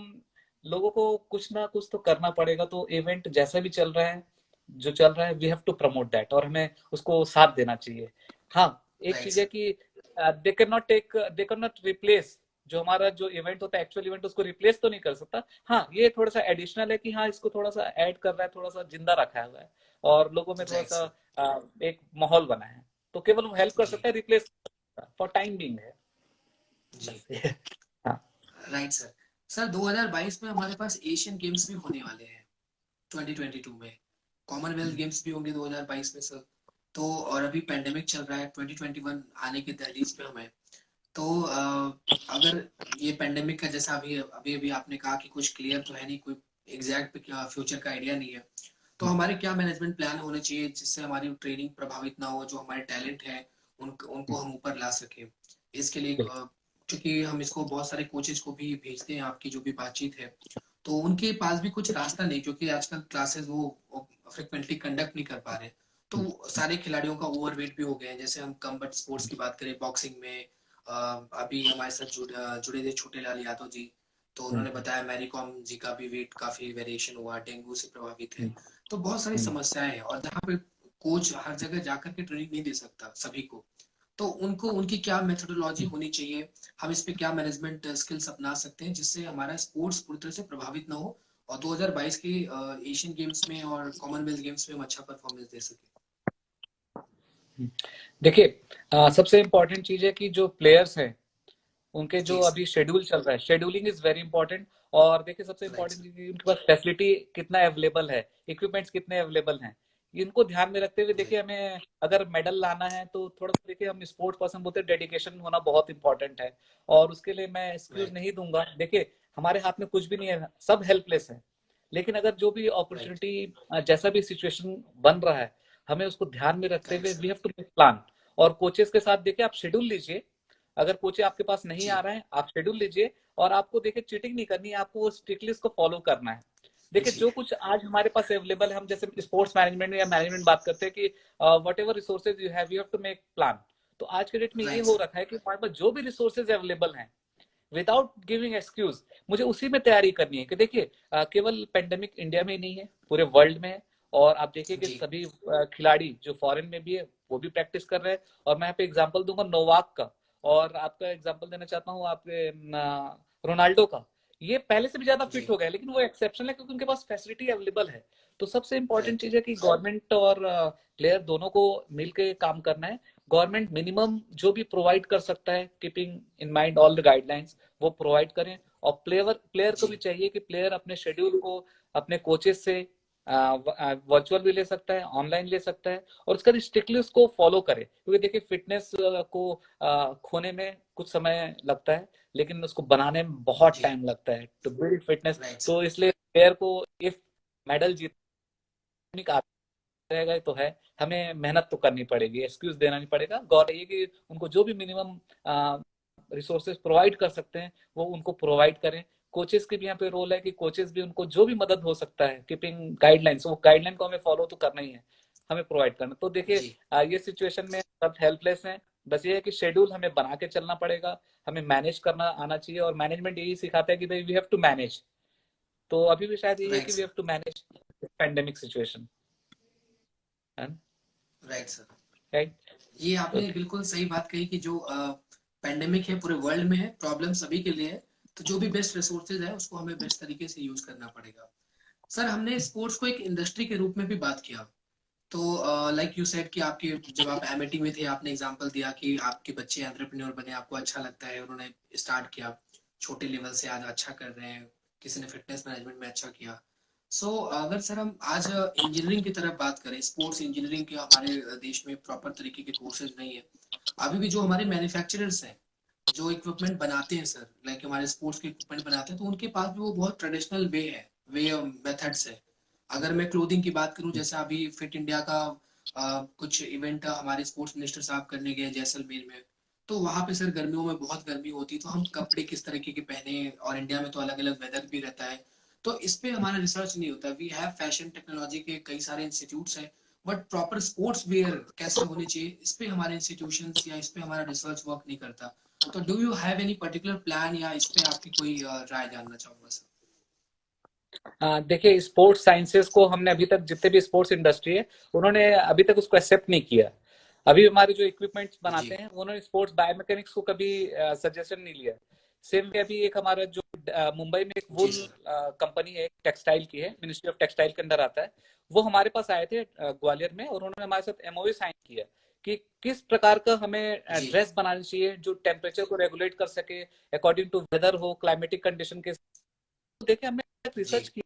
लोगों को कुछ ना कुछ तो करना पड़ेगा। तो इवेंट जैसा भी चल रहा है, जो चल रहा है, we have to promote that, और हमें उसको साथ देना चाहिए। हाँ, एक राइट चीज है सर। कि दे कैन नॉट रिप्लेस, जो हमारा जो इवेंट होता है, एक्चुअल इवेंट, उसको रिप्लेस तो नहीं कर सकता। हाँ, ये थोड़ा सा एडिशनल है कि हाँ, इसको थोड़ा सा ऐड कर रहा है, थोड़ा सा जिंदा रखा हुआ है, और लोगों में थोड़ा राइट सा सर। एक माहौल बना है। तो केवल वो हेल्प कर जी सकता है, रिप्लेस फॉर टाइम बीइंग है, जी बस ये। हाँ। Right sir. सर 2022 में हमारे पास एशियन गेम्स भी होने वाले हैं, 2022 में कॉमनवेल्थ गेम्स भी होंगे 2022 में सर। तो और अभी पेंडेमिक चल रहा है, 2021 आने की दहलीज पे हमें। तो अगर ये पेंडेमिक का जैसा अभी अभी अभी आपने कहा कि कुछ क्लियर तो है नहीं, कोई एग्जैक्ट फ्यूचर का आइडिया नहीं है, तो हमारे क्या मैनेजमेंट प्लान होने चाहिए जिससे हमारी ट्रेनिंग प्रभावित ना हो, जो हमारे टैलेंट है उनको हम ऊपर ला सके। इसके लिए क्योंकि हम इसको बहुत सारे कोचेस को भी भेजते हैं, आपकी जो भी बातचीत है तो उनके पास भी कुछ रास्ता नहीं, क्योंकि आजकल क्लासेस वो फ्रिक्वेंटली कंडक्ट नहीं कर पा रहे। तो सारे खिलाड़ियों का ओवरवेट भी हो गया है। जैसे हम कम्बट स्पोर्ट्स की बात करें, बॉक्सिंग में अभी हमारे साथ जुड़े थे छोटे लाल यादव जी, तो उन्होंने बताया मैरी कॉम जी का भी वेट काफी वेरिएशन हुआ, डेंगू से प्रभावित है। हम्म, तो बहुत सारी समस्याएं हैं, और जहाँ पे कोच हर जगह जाकर के ट्रेनिंग नहीं दे सकता सभी को, तो उनको उनकी क्या मेथोडोलॉजी होनी चाहिए, हम इस पे क्या मैनेजमेंट स्किल्स अपना सकते हैं जिससे हमारा स्पोर्ट्स पूरी तरह से प्रभावित ना हो, और 2022 के एशियन गेम्स में और कॉमनवेल्थ गेम्स में हम अच्छा परफॉर्मेंस दे सके। देखिए, सबसे इम्पोर्टेंट चीज है कि जो प्लेयर्स हैं उनके जो जी सर। अभी शेड्यूल चल रहा है, शेड्यूलिंग इज वेरी इंपॉर्टेंट। और देखिए, सबसे राइट इंपॉर्टेंट सर। चीज उनके पास फैसिलिटी कितना अवेलेबल है, इक्विपमेंट्स कितने अवेलेबल हैं, इनको ध्यान में रखते हुए जी देखिए, हमें अगर मेडल लाना है तो थोड़ा सा देखिए, हम स्पोर्ट्स पर्सन बोलते हैं, डेडिकेशन होना बहुत इंपॉर्टेंट है। और उसके लिए मैं एक्सक्यूज राइट नहीं दूंगा। देखिए, हमारे हाथ में कुछ भी नहीं है, सब हेल्पलेस है। लेकिन अगर जो भी राइट अपॉर्चुनिटी, जैसा भी सिचुएशन बन रहा है, हमें उसको ध्यान में रखते राइट हुए we sir. Have to make plan. और कोचेस के साथ देखिए, आप शेड्यूल लीजिए। अगर कोच आपके पास नहीं आ जी रहा है, आप शेड्यूल लीजिए। और आपको देखिए, चीटिंग नहीं करनी है, आपको वो स्ट्रिक्टली उसको फॉलो करना है। देखिए, जी जो कुछ आज हमारे पास अवेलेबल है, हम जैसे स्पोर्ट्स मैनेजमेंट या मैनेजमेंट बात करते हैं कि whatever resources you have to make plan. तो आज के डेट में ये राइट हो सर। रखा है कि हमारे पास जो भी रिसोर्सेज अवेलेबल हैं, विदाउट गिविंग एक्सक्यूज, मुझे उसी में तैयारी करनी है। कि देखिए, केवल पेंडेमिक इंडिया में ही नहीं है, पूरे वर्ल्ड में है। और आप देखिए कि जी सभी खिलाड़ी जो फॉरेन में भी है, वो भी प्रैक्टिस कर रहे हैं। और मैं यहाँ पे एग्जांपल दूंगा नोवाक का, और आपका एग्जांपल देना चाहता हूँ आपके रोनाल्डो का। ये पहले से भी ज्यादा जी फिट हो गए, लेकिन वो एक्सेप्शन है क्योंकि उनके पास फैसिलिटी अवेलेबल है। तो सबसे इंपॉर्टेंट राइट चीज है कि गवर्नमेंट और प्लेयर दोनों को मिलकर काम करना है। गवर्नमेंट मिनिमम जो भी प्रोवाइड कर सकता है, keeping in mind all the guidelines, वो प्रोवाइड करें। और प्लेयर प्लेयर को भी जी चाहिए कि प्लेयर अपने शेड्यूल को अपने कोचेस से वर्चुअल भी ले सकता है, ऑनलाइन ले सकता है, और उसका स्ट्रिक्टली उसको फॉलो करे। क्योंकि देखिए, फिटनेस को खोने में कुछ समय लगता है, लेकिन उसको बनाने में बहुत जी टाइम लगता है, to build fitness. Right sir. तो इसलिए प्लेयर को इफ मेडल जीतने का रहेगा तो है, हमें मेहनत तो करनी पड़ेगी, एक्सक्यूज देना नहीं पड़ेगा। गौर ये कि उनको जो भी मिनिमम रिसोर्सेज प्रोवाइड कर सकते हैं, वो उनको प्रोवाइड करें। कोचेस की भी यहाँ पे रोल है कि कोचेस भी उनको जो भी मदद हो सकता है, कीपिंग गाइडलाइंस, वो गाइडलाइन को हमें फॉलो तो करना ही है, हमें प्रोवाइड करना। तो देखिए, जी ये सिचुएशन में सब हेल्पलेस हैं। बस ये है कि शेड्यूल हमें बना के चलना पड़ेगा, हमें मैनेज करना आना चाहिए। और मैनेजमेंट यही सिखाता है कि भाई वी हैव टू मैनेज। तो अभी भी शायद यही है राइट कि we sir. Have to manage pandemic situation, है ना? Right sir. राइट। ये तो आपने बिल्कुल सही बात कही कि जो पेंडेमिक है पूरे वर्ल्ड में है, प्रॉब्लम सभी के लिए है, तो जो भी बेस्ट रिसोर्सेज है उसको हमें बेस्ट तरीके से यूज करना पड़ेगा। सर हमने स्पोर्ट्स को एक इंडस्ट्री के रूप में भी बात किया, तो लाइक यू सेड कि आपके जब आप एमएटी में थे आपने एग्जांपल दिया कि आपके बच्चे एंटरप्रेन्योर बने, आपको अच्छा लगता है, उन्होंने स्टार्ट किया छोटे लेवल से, आज अच्छा कर रहे हैं, किसी ने फिटनेस मैनेजमेंट में अच्छा किया। सो अगर सर हम आज इंजीनियरिंग की तरफ बात करें, स्पोर्ट्स इंजीनियरिंग के हमारे देश में प्रॉपर तरीके के कोर्सेज नहीं है। अभी भी जो हमारे मैन्युफैक्चरर्स हैं जो इक्विपमेंट बनाते हैं सर, लाइक हमारे स्पोर्ट्स के इक्विपमेंट बनाते हैं, तो उनके पास भी वो बहुत ट्रेडिशनल वे है, वे मेथड्स है। अगर मैं क्लोथिंग की बात करूं, जैसे अभी फिट इंडिया का कुछ इवेंट हमारे स्पोर्ट्स मिनिस्टर साहब करने गए जैसलमेर में, तो वहां पे सर गर्मियों में बहुत गर्मी होती है, तो हम कपड़े किस तरीके के पहने, और इंडिया में तो अलग अलग वेदर भी रहता है, तो इस पे हमारा रिसर्च नहीं होता। वी हैव फैशन टेक्नोलॉजी के कई सारे इंस्टीट्यूट्स हैं, बट प्रॉपर स्पोर्ट्स वेयर कैसे होने चाहिए, इस पे हमारे इंस्टीट्यूशंस या इस पे हमारा रिसर्च वर्क नहीं करता। तो do you have any particular plan, या इस पे आपकी कोई राय जानना चाहूंगा सर। देखिए, स्पोर्ट्स साइंसेस को हमने अभी तक, जितने भी स्पोर्ट्स इंडस्ट्री है, उन्होंने अभी तक उसको एक्सेप्ट नहीं किया। अभी हमारे जो इक्विपमेंट्स बनाते जी हैं, उन्होंने स्पोर्ट्स बायोमैकेनिक्स को कभी सजेशन नहीं लिया। सेम वे अभी एक हमारा जो मुंबई में एक जी वुल सर। कंपनी है, टेक्सटाइल की है, मिनिस्ट्री ऑफ टेक्सटाइल के अंदर आता है। वो हमारे पास आए थे ग्वालियर में, और उन्होंने हमारे साथ एमओयू साइन किया कि किस प्रकार का हमें जी ड्रेस बनानी चाहिए जो टेम्परेचर को रेगुलेट कर सके, अकॉर्डिंग टू वेदर हो, क्लाइमेटिक कंडीशन के। देखिए, हमने रिसर्च जी की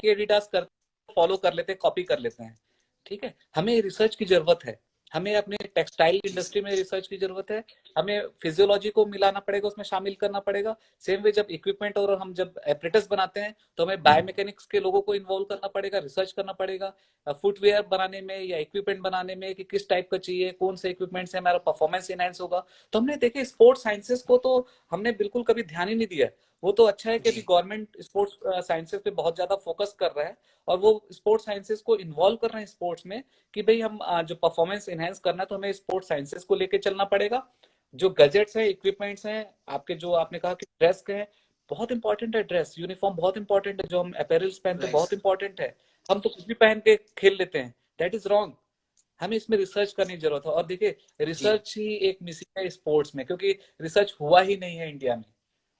कि एडिडास कर फॉलो कर लेते हैं, कॉपी कर लेते हैं। ठीक है, हमें रिसर्च की जरूरत है, हमें अपने टेक्सटाइल जी सर। इंडस्ट्री में रिसर्च की जरूरत है। हमें फिजियोलॉजी को मिलाना पड़ेगा, उसमें शामिल करना पड़ेगा। सेम वे जब इक्विपमेंट और हम जब एपरेटस बनाते हैं, तो हमें बायोमैकेनिक्स के लोगों को इन्वॉल्व करना पड़ेगा, रिसर्च करना पड़ेगा फुटवेयर बनाने में या इक्विपमेंट बनाने में, कि किस टाइप का चाहिए, कौन से इक्विपमेंट से हमारा परफॉर्मेंस इनहेंस होगा। तो हमने देखे, स्पोर्ट्स साइंसेस को तो हमने बिल्कुल कभी ध्यान ही नहीं दिया। वो तो अच्छा है कि जी अभी गवर्नमेंट स्पोर्ट्स साइंसेस पे बहुत ज्यादा फोकस कर रहा है, और वो स्पोर्ट्स साइंसेस को इन्वॉल्व कर रहे हैं स्पोर्ट्स में, कि भाई हम जो परफॉर्मेंस इनहेंस करना है, तो हमें स्पोर्ट्स साइंसेस को लेके चलना पड़ेगा। जो गजेट्स हैं, इक्विपमेंट्स हैं, आपके जो आपने कहा कि ड्रेस के हैं, बहुत इंपॉर्टेंट है, ड्रेस यूनिफॉर्म बहुत इंपॉर्टेंट है, जो हम अपेरल्स पहनते हैं राइट बहुत इंपॉर्टेंट है। हम तो कुछ भी पहन के खेल लेते हैं, दैट इज रॉन्ग। हमें इसमें रिसर्च करने की जरूरत है। और देखिए, जी रिसर्च ही एक मिसिंग है स्पोर्ट्स में, क्योंकि रिसर्च हुआ ही नहीं है इंडिया में।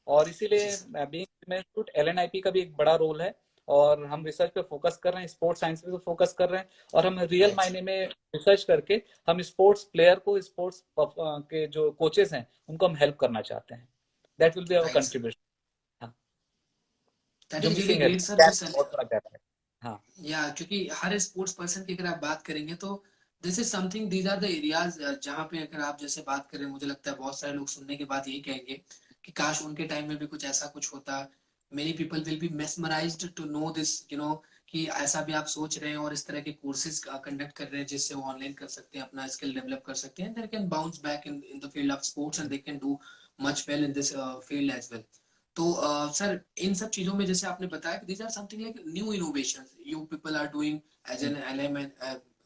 और जी इसीलिए सर बीइंग इंस्टीट्यूट, एलएनआईपी का भी एक बड़ा रोल है। और हम रिसर्च पे फोकस कर रहे हैं, स्पोर्ट्स साइंस पे फोकस कर रहे हैं। और हम रियल राइट मायने में रिसर्च करके हम स्पोर्ट्स प्लेयर को, स्पोर्ट्स के जो कोचेस हैं उनको हम हेल्प करना चाहते हैं। That will be our right sir contribution. हाँ, दैट जो इज रियली मिसिंग है, ग्रेट सर gap दिस बहुत बड़ा गैप है। हाँ, या क्योंकि हर स्पोर्ट्स पर्सन की अगर आप बात करेंगे तो this is something, these are the areas जहाँ पे अगर आप जैसे बात करें, मुझे लगता है बहुत सारे लोग सुनने के बाद यही कहेंगे कि काश उनके टाइम में भी कुछ ऐसा कुछ होता। Many people will be mesmerized to know this, you know, कि ऐसा भी आप सोच रहे हैं और इस तरह के कोर्सेज कंडक्ट कर रहे हैं जिससे वो ऑनलाइन कर सकते हैं, अपना स्किल डेवलप कर सकते हैं, they can bounce back in the field of sports and they can do much well in this field as well. तो सर इन सब चीजों में जैसे आपने बताया कि these are something like new innovations you people are doing as an LM,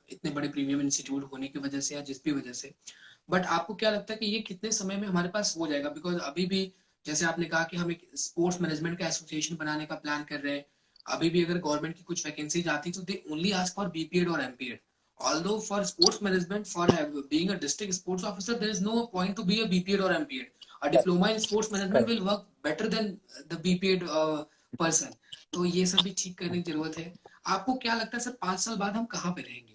इतने बड़े प्रीमियम इंस्टीट्यूट होने की वजह से या जिस भी वजह से। बट आपको क्या लगता है कि ये कितने समय में हमारे पास हो जाएगा? बिकॉज अभी भी जैसे आपने कहा कि हम एक स्पोर्ट्स मैनेजमेंट का एसोसिएशन बनाने का प्लान कर रहे हैं। अभी भी अगर गवर्नमेंट की कुछ वैकेंसीज आती तो they only ask for BPEd और MPEd. Although for sports management, for being a district sports officer, there is no point to be a BPED or MPED. A diploma in sports management correct. will work better than the BPEड person. तो ये सब भी ठीक करने की जरूरत है। आपको क्या लगता है सर 5 साल बाद हम कहाँ पे रहेंगे?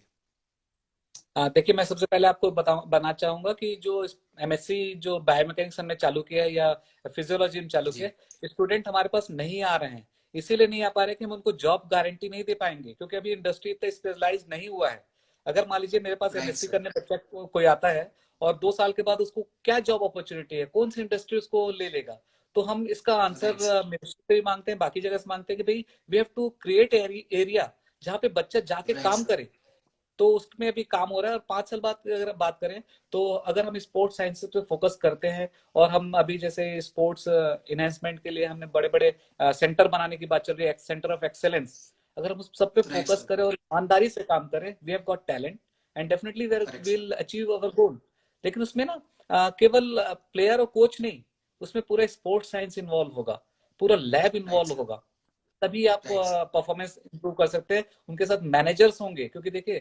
देखिए, मैं सबसे पहले आपको बताना चाहूंगा कि जो एमएससी जो बायोमैकेनिक्स हमने चालू किया है या फिजियोलॉजी में चालू किया जी है, स्टूडेंट हमारे पास नहीं आ रहे हैं। इसीलिए नहीं आ पा रहे कि हम उनको जॉब गारंटी नहीं दे पाएंगे, क्योंकि अभी इंडस्ट्री इतना स्पेशलाइज नहीं हुआ है। अगर मान लीजिए मेरे पास राइट एमएससी सर करने बच्चा कोई आता है, और 2 साल के बाद उसको क्या जॉब अपॉर्चुनिटी है, कौन सी इंडस्ट्री उसको ले लेगा? तो हम इसका आंसर राइट सर मिनिस्ट्री से भी मांगते हैं, बाकी जगह से मांगते हैं कि भाई we have to create area जहाँ पे बच्चा जाके राइट काम सर करे। तो उसमें अभी काम हो रहा है। और 5 साल बाद की अगर बात करें, तो अगर हम स्पोर्ट्स साइंस पे फोकस करते हैं, और हम अभी जैसे स्पोर्ट्स इनहेंसमेंट के लिए हमने बड़े बड़े सेंटर बनाने की बात चल रही है, सेंटर ऑफ एक्सेलेंस। अगर हम उस सब पे राइट फोकस सर करें और ईमानदारी से काम करें, we have got talent and definitely we correct sir will achieve our goal. लेकिन उसमें ना केवल प्लेयर और कोच नहीं, उसमें पूरा स्पोर्ट्स साइंस इन्वॉल्व होगा, पूरा लैब राइट इन्वॉल्व सर होगा। तभी आप राइट सर परफॉर्मेंस इंप्रूव कर सकते हैं। उनके साथ मैनेजर्स होंगे, क्योंकि देखिए,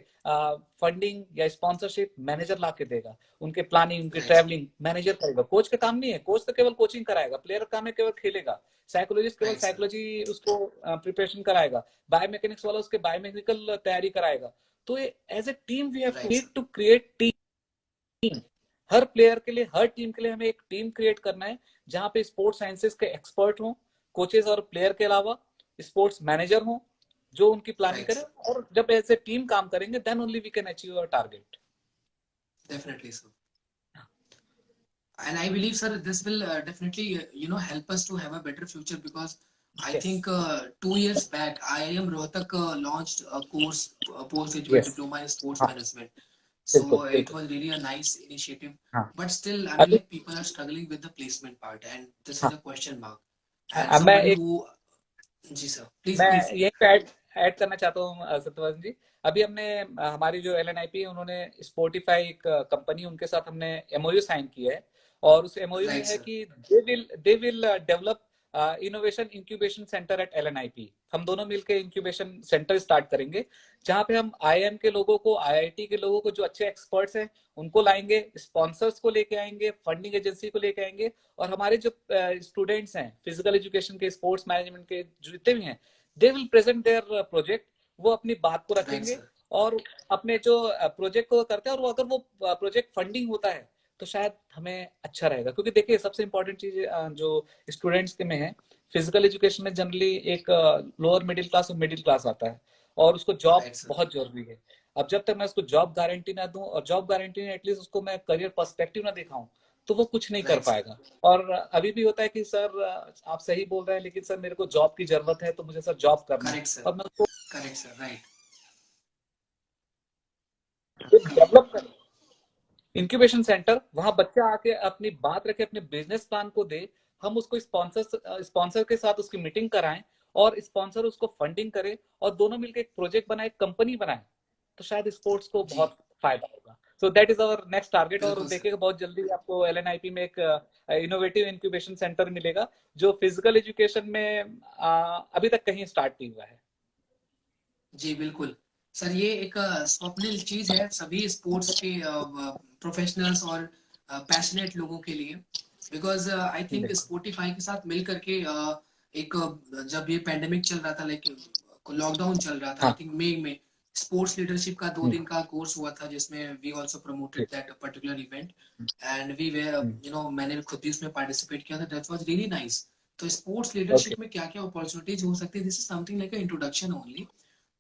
फंडिंग या स्पॉन्सरशिप मैनेजर ला के देगा, उनके प्लानिंग, उनके राइट सर ट्रैवलिंग मैनेजर करेगा। कोच का काम नहीं है, कोच तो केवल कोचिंग कराएगा, प्लेयर का काम है केवल खेलेगा। साइकोलॉजिस्ट केवल राइट सर साइकोलॉजी उसको प्रिपरेशन कराएगा, बायोमैकेनिक्स वाला उसके बायोमैकेनिकल तैयारी कराएगा। तो as a team we have to right need sir to create team. हर प्लेयर के लिए, हर टीम के लिए हमें एक टीम क्रिएट करना है, जहां पे स्पोर्ट्स साइंसेस के एक्सपर्ट हों, कोचेस और प्लेयर के अलावा स्पोर्ट्स मैनेजर हों, जो उनकी प्लानिंग राइट करें। सर और जब ऐसे टीम काम करेंगे, then only we can achieve our target. Definitely sir. And I believe sir this will definitely help us to have a better future, because I yes, think 2 years back IIM Rohtak launched a course, post-graduate yes. diploma in sports हाँ, management. बिल्कुल So it बिल्कुल। was really a nice initiative, हाँ, but still I mean अभी like people are struggling with the placement part, and this is हाँ, a question mark. And अब मैं somebody एक who, ji sir, please मैं please. यही पे ऐड ऐड करना चाहता हूँ सत्यवान जी। अभी हमने हमारी जो एलएनआईपी है, उन्होंने स्पोटिफाई एक कंपनी, उनके साथ हमने एमओयू साइन किया है। और उस एमओयू में Right है sir. कि they will develop innovation incubation centre at LNIP. हम दोनों मिलकर इंक्यूबेशन सेंटर स्टार्ट करेंगे, जहां पे हम आईएम के लोगों को, आईआईटी के लोगों को, जो अच्छे एक्सपर्ट्स हैं उनको लाएंगे, स्पॉन्सर्स को लेके आएंगे, फंडिंग एजेंसी को लेके आएंगे। और हमारे जो स्टूडेंट्स हैं फिजिकल एजुकेशन के, स्पोर्ट्स मैनेजमेंट के जितने भी हैं, they will present there project. वो अपनी बात को Right रखेंगे, sir. और अपने जो प्रोजेक्ट को करते हैं, और वो अगर वो प्रोजेक्ट फंडिंग होता है, तो शायद हमें अच्छा रहेगा। क्योंकि देखिए, सबसे इंपॉर्टेंट चीज जो स्टूडेंट्स के में है, फिजिकल एजुकेशन में जनरली एक लोअर मिडिल क्लास और मिडिल क्लास आता है, और उसको जॉब Right sir. बहुत जरूरी है। अब जब तक मैं उसको जॉब गारंटी ना दूं, और जॉब गारंटी में एटलीस्ट उसको मैं करियर पर्सपेक्टिव ना दिखाऊं, तो वो कुछ नहीं कर Right sir. पाएगा। और अभी भी होता है कि सर, आप सही बोल रहे हैं, लेकिन सर मेरे को जॉब की जरूरत है, तो मुझे सर जॉब करना है। Correct sir. और मैं उसको Correct sir. Right. डेवलप कर, इंक्यूबेशन सेंटर, वहां बच्चा आके अपनी बात रखे, अपने बिजनेस प्लान को दे, हम उसको स्पॉन्सर के साथ उसकी मीटिंग कराएं, और स्पॉन्सर उसको फंडिंग करे, और दोनों मिलकर एक प्रोजेक्ट बनाए, एक कंपनी बनाए, तो शायद स्पोर्ट्स को जी बहुत फायदा होगा। So that is our next target. और बिल्कुल सर। देखिएगा बहुत जल्दी आपको एलएनआईपी में एक इनोवेटिव इंक्यूबेशन सेंटर मिलेगा जो फिजिकल एजुकेशन में अभी तक कहीं स्टार्ट नहीं हुआ है। जी बिल्कुल सर, ये एक स्वप्निल चीज है सभी स्पोर्ट्स के प्रोफेशनल्स और पैशनेट लोगों के लिए। बिकॉज आई थिंक बिल्कुल। स्पोर्टिफाई के साथ मिल करके एक जब ये पैंडेमिक चल रहा था, लाइक लॉकडाउन चल रहा था, आई हाँ। थिंक मई में स्पोर्ट्स लीडरशिप का 2 दिन हम्म, का कोर्स हुआ था जिसमें वी आल्सो प्रमोटेड जी, that particular event and we वे हम्म, मैंने खुद भी उसमें पार्टिसिपेट किया था। That was really nice. तो स्पोर्ट्स ओके। लीडरशिप में क्या क्या अपॉर्चुनिटीज हो सकती है, this is something like introduction only.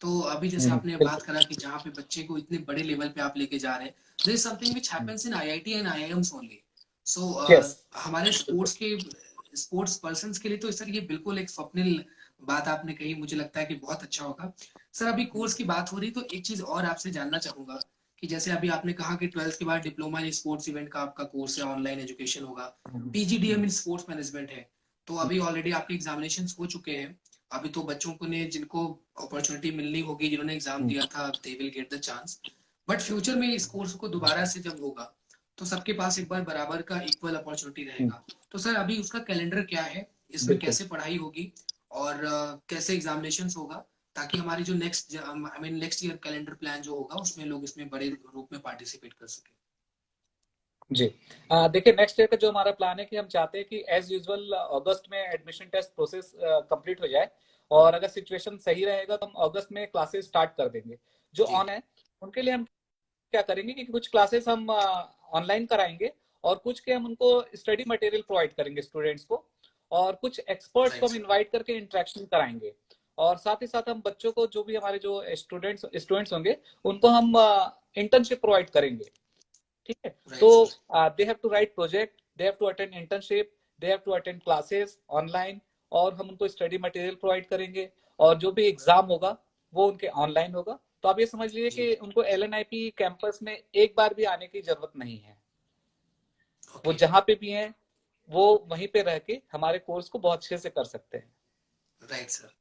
तो अभी जैसे आपने बात बिल्कुल। करा कि जहाँ पे बच्चे को इतने बड़े लेवल पे आप लेके जा रहे हैं, this is something which happens in IIT and IIMs only. So yes. हमारे बिल्कुल। स्पोर्ट्स पर्संस के लिए तो सर ये बिल्कुल एक स्वप्निल बात आपने कही, मुझे लगता है कि बहुत अच्छा होगा। सर अभी कोर्स की बात हो रही तो एक चीज और आपसे जानना चाहूंगा कि जैसे अभी आपने कहा कि 12th के बाद डिप्लोमा इन स्पोर्ट्स इवेंट का आपका कोर्स है, ऑनलाइन एजुकेशन होगा, पीजीडीएम इन स्पोर्ट्स मैनेजमेंट है। तो अभी ऑलरेडी आपके एग्जामिनेशन हो चुके हैं, अभी तो बच्चों को ने जिनको अपॉर्चुनिटी मिलनी होगी, जिन्होंने एग्जाम दिया था, they will get the chance. But future में इस कोर्स को दोबारा से जब होगा तो सबके पास एक बार बराबर का इक्वल अपॉर्चुनिटी रहेगा। तो सर अभी उसका कैलेंडर क्या है, इसमें बिल्कुल। कैसे पढ़ाई होगी और कैसे एग्जामिनेशन होगा, ताकि हमारी जो next I mean next year calendar plan जो होगा उसमें लोग इसमें बड़े रूप में पार्टिसिपेट कर सके। जी। देखिए नेक्स्ट ईयर का जो हमारा प्लान है कि हम चाहते हैं कि एज यूजुअल अगस्त में एडमिशन टेस्ट प्रोसेस कंप्लीट हो जाए। और अगर सिचुएशन सही रहेगा तो हम अगस्त में क्लासेस स्टार्ट कर देंगे। जो जी ऑन है उनके लिए हम क्या करेंगे कि कुछ क्लासेस हम ऑनलाइन कराएंगे और कुछ के हम उनको स्टडी मटेरियल प्रोवाइड करेंगे स्टूडेंट्स को। और कुछ एक्सपर्ट्स को राइट हम सर। इनवाइट करके इंटरेक्शन कराएंगे। और साथ ही साथ हम बच्चों को जो भी हमारे जो स्टूडेंट्स होंगे उनको हम इंटर्नशिप प्रोवाइड करेंगे। ठीक है। तो right sir. They have to write project, they have to attend internship, they have to attend classes online. और हम उनको स्टडी मटेरियल प्रोवाइड करेंगे। और जो भी एग्जाम होगा वो उनके ऑनलाइन होगा। तो आप ये समझ लीजिए जी कि उनको एलएनआईपी कैंपस में एक बार भी आने की जरूरत नहीं है। वो ओके। जहां पे भी हैं वो वहीं पे रह के हमारे कोर्स को बहुत अच्छे से कर सकते हैं। Right sir.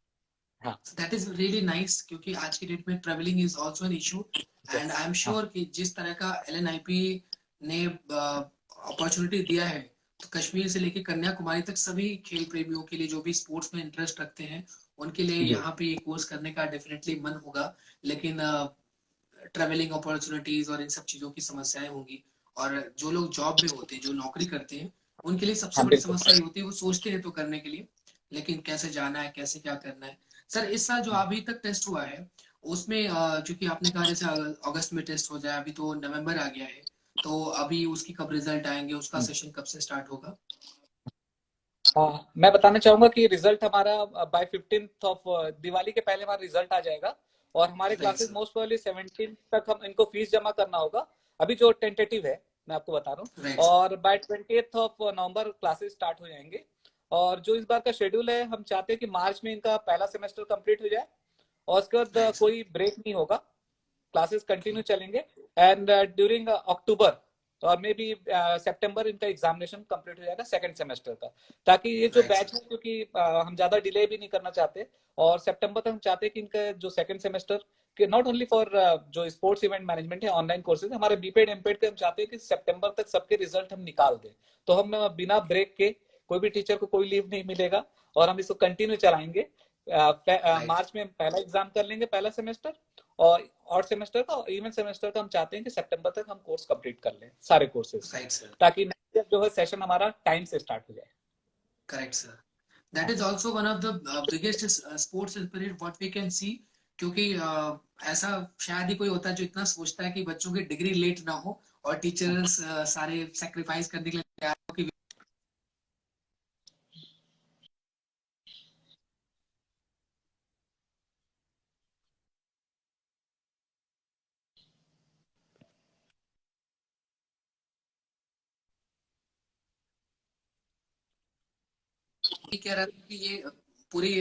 हाँ। दैट इज रियली नाइस, क्योंकि आज की डेट में travelling is also an issue. And yes. I am हाँ। श्योर कि जिस तरह का एलएनआईपी ने अपॉर्चुनिटी दिया है, तो कश्मीर से लेकर कन्याकुमारी तक सभी खेल प्रेमियों के लिए जो भी स्पोर्ट्स में इंटरेस्ट रखते हैं उनके लिए जी। यहाँ पे ये कोर्स करने का डेफिनेटली मन होगा। लेकिन ट्रेवलिंग अपॉर्चुनिटीज और इन सब चीजों की समस्याएं होंगी। और जो लोग जॉब में होते हैं, जो नौकरी करते हैं, उनके लिए सबसे हाँ बड़ी बिल्कुल। समस्या ये होती है, वो सोचते हैं तो करने के लिए, लेकिन कैसे जाना है, कैसे क्या करना है। सर इस साल जो अभी तक टेस्ट हुआ है उसमें चूंकि आपने कहा जैसे अगस्त में टेस्ट हो जाए, अभी तो नवंबर आ गया है, तो अभी उसकी कब रिजल्ट आएंगे, उसका सेशन कब से स्टार्ट होगा? मैं बताना चाहूंगा कि रिजल्ट हमारा बाय 15th ऑफ दिवाली के पहले हमारा रिजल्ट आ जाएगा। और हमारे right classes sir. Most probably 17 तक हम इनको फीस जमा करना होगा। अभी जो टेंटेटिव है मैं आपको बता रहा हूँ। Right sir. और by 20th of November classes start हो जाएंगे। और जो इस बार का शेड्यूल है हम चाहते हैं कि मार्च में इनका पहला सेमेस्टर कंप्लीट हो जाए। और उसके बाद राइट सर। कोई ब्रेक नहीं होगा, क्लासेस ओके। कंटिन्यू चलेंगे। एंड ड्यूरिंग अक्टूबर और मे बी सितंबर इनका एग्जामिनेशन कंप्लीट हो जाएगा सेकंड सेमेस्टर का। ताकि ये जो राइट बैच सर। है क्योंकि हम ज्यादा डिले भी नहीं करना चाहते। और सितंबर तक हम चाहते हैं कि इनका जो सेकंड सेमेस्टर कि नॉट ओनली फॉर जो स्पोर्ट्स इवेंट मैनेजमेंट है ऑनलाइन कोर्सेज हमारे बीपेड एमपेड के हम चाहते हैं कि सितंबर तक सबके रिजल्ट हम निकाल दें। तो हम बिना ब्रेक के कोई भी टीचर को कोई लीव नहीं मिलेगा और हम इसको कंटिन्यू चलाएंगे। राइट। मार्च में पहला एग्जाम कर लेंगे पहला सेमेस्टर। और सेमेस्टर का और इवन सेमेस्टर का हम चाहते हैं कि सितंबर तक हम कोर्स कंप्लीट कर लें सारे कोर्सेज राइट सर। ताकि नेक्स्ट ईयर जो है सेशन हमारा टाइम से स्टार्ट हो जाए। Correct sir. दैट हाँ। Is also one of the biggest sports spirit what we can see. क्योंकि ऐसा शायद ही कोई होता है जो इतना सोचता है कि बच्चों की डिग्री लेट ना हो, और टीचर्स सारे सेक्रीफाइस करने के लिए तैयार हो कि कह रहा था कि ये पूरी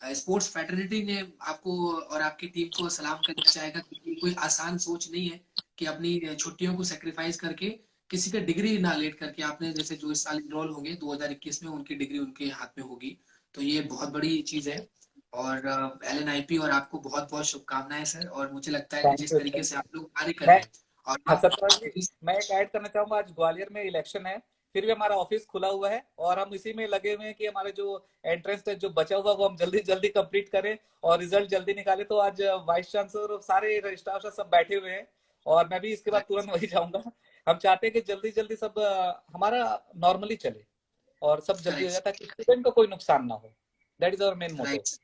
स्पोर्ट्स फैटर्निटी ने आपको और आपकी टीम को सलाम करना चाहेगा कि ये कोई आसान सोच नहीं है कि अपनी छुट्टियों को सेक्रीफाइस करके किसी का डिग्री ना लेट करके आपने, जैसे जो इस साल इनरोल होंगे 2021 में, उनकी डिग्री उनके हाथ में होगी। तो ये बहुत बड़ी चीज है। और एलएनआईपी और आपको बहुत बहुत शुभकामनाएं सर। और मुझे लगता है कि थैंक जिस यू तरीके थैंक से यू। आप लोग कार्य कर मैं रहे हैं और हाँ आप सत्यपाल जी, मैं एक ऐड करना चाहूंगा, आज ग्वालियर में इलेक्शन है, फिर भी हमारा ऑफिस खुला हुआ है और हम इसी में लगे हुए हैं कि हमारे जो एंट्रेंस टेस्ट जो बचा हुआ वो हम जल्दी जल्दी कंप्लीट करें और रिजल्ट जल्दी निकाले। तो आज वाइस चांसलर और सारे रजिस्ट्रार सब बैठे हुए हैं और मैं भी इसके बाद तुरंत वही जाऊंगा। हम चाहते हैं कि जल्दी जल्दी सब हमारा नॉर्मली चले और सब जल्दी हो करेक्ट, जाए ताकि स्टूडेंट को कोई नुकसान ना हो। That is our main motto. Right.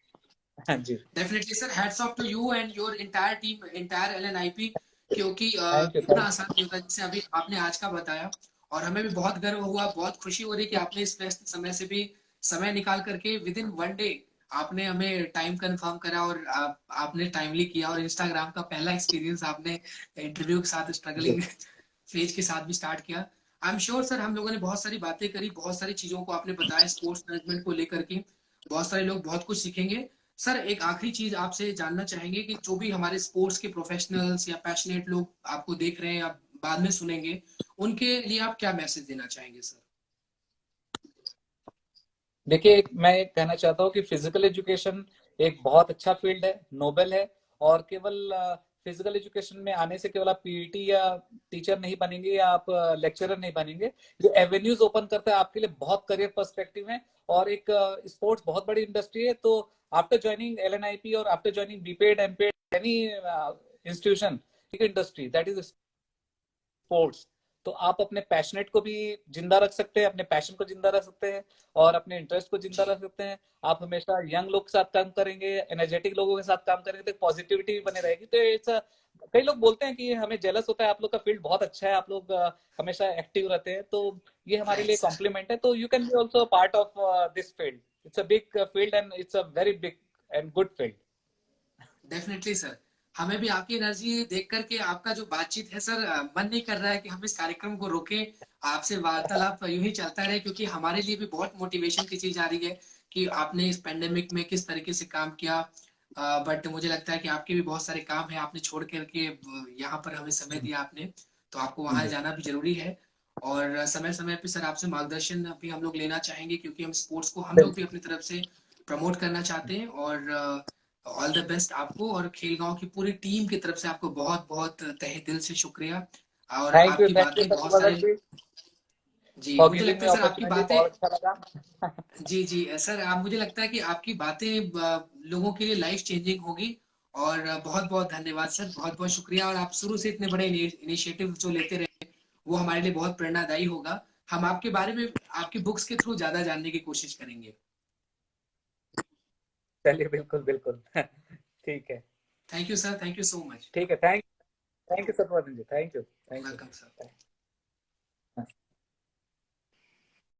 हाँ जी। Definitely sir, hats off to you and your entire team, entire LNIP, क्योंकि थैंक यू इतना थैंक आसान नहीं होता जैसे अभी आपने आज का बताया। और हमें भी बहुत गर्व हुआ, बहुत खुशी हो रही कि आपने इस व्यस्त समय से भी समय निकाल करके विद इन वन डे आपने हमें टाइम कंफर्म करा, और आपने टाइमली किया, और इंस्टाग्राम का पहला एक्सपीरियंस आपने इंटरव्यू के साथ, यू। स्ट्रगलिंग फेज के साथ भी स्टार्ट किया। आई एम श्योर सर, हम लोगों ने बहुत सारी बातें करी, बहुत सारी चीजों को आपने बताया स्पोर्ट्स मैनेजमेंट को लेकर के, बहुत सारे लोग बहुत कुछ सीखेंगे। सर एक आखिरी चीज आपसे जानना चाहेंगे कि जो भी हमारे स्पोर्ट्स के प्रोफेशनल्स या पैशनेट लोग आपको देख रहे हैं या बाद में सुनेंगे, उनके लिए आप क्या मैसेज देना चाहेंगे सर? देखिए, मैं कहना चाहता हूँ कि फिजिकल एजुकेशन एक बहुत अच्छा फील्ड है, नोबल है। और केवल फिजिकल एजुकेशन में आने से केवल आप पीईटी या टीचर नहीं बनेंगे या आप लेक्चरर नहीं बनेंगे। जो एवेन्यूज ओपन करता है आपके लिए बहुत करियर पर्सपेक्टिव है। और एक स्पोर्ट्स बहुत बड़ी इंडस्ट्री है। तो आफ्टर ज्वाइनिंग एलएनआईपी और after joining BPEd एमपेड any institution, एक इंडस्ट्री दैट इज स्पोर्ट्स, तो आप अपने पैशनेट को भी जिंदा रख सकते हैं, अपने पैशन को जिंदा रख सकते हैं और अपने इंटरेस्ट को जिंदा जी, रख सकते हैं। आप हमेशा यंग लोग के साथ काम करेंगे, एनर्जेटिक लोगों के साथ काम करेंगे तो पॉजिटिविटी भी बने रहेगी। तो इट्स, कई लोग बोलते हैं कि हमें जेलस होता है, आप लोग का फील्ड बहुत अच्छा है, आप लोग हमेशा एक्टिव रहते हैं, तो ये हमारे राइट लिए सर, कॉम्प्लीमेंट है। तो you can be also part of this field. It's a big field and it's a very big and good field. Definitely sir. हमें भी आपकी एनर्जी देख करके, आपका जो बातचीत है सर, मन नहीं कर रहा है कि हम इस कार्यक्रम को रोके, आपसे वार्तालाप यूं ही चलता रहे, क्योंकि हमारे लिए भी बहुत मोटिवेशन की चीज आ रही है कि आपने इस पेंडेमिक में किस तरीके से काम किया। बट मुझे लगता है कि आपके भी बहुत सारे काम है, आपने छोड़ करके यहाँ पर हमें समय दिया आपने, तो आपको वहां जाना भी जरूरी है। और समय समय पे सर आपसे मार्गदर्शन भी हम लोग लेना चाहेंगे, क्योंकि हम स्पोर्ट्स को हम लोग भी अपनी तरफ से प्रमोट करना चाहते हैं। और ऑल द बेस्ट आपको, और खेलगांव की पूरी टीम की तरफ से आपको बहुत बहुत तहे दिल से शुक्रिया। और आपकी थैंक यू बातें बहुत सत्यव्रत सारे, जी जी फॉर मुझे गिविंग लगता मी है सर आपकी अपॉर्चुनिटी, बातें, बहुत अच्छा लगा। जी जी सर, आप, मुझे लगता है कि आपकी बातें लोगों के लिए लाइफ चेंजिंग होगी। और बहुत बहुत धन्यवाद सर, बहुत बहुत शुक्रिया। और आप शुरू से इतने बड़े इनिशिएटिव जो लेते रहे, वो हमारे लिए बहुत प्रेरणादायी होगा। हम आपके बारे में आपकी बुक्स के थ्रू ज्यादा जानने की कोशिश करेंगे। चलिए बिल्कुल बिल्कुल। ठीक है। Thank you sir, thank you so much. ठीक है। Thank you Satyavrat ji, thank you thank welcome sir. You.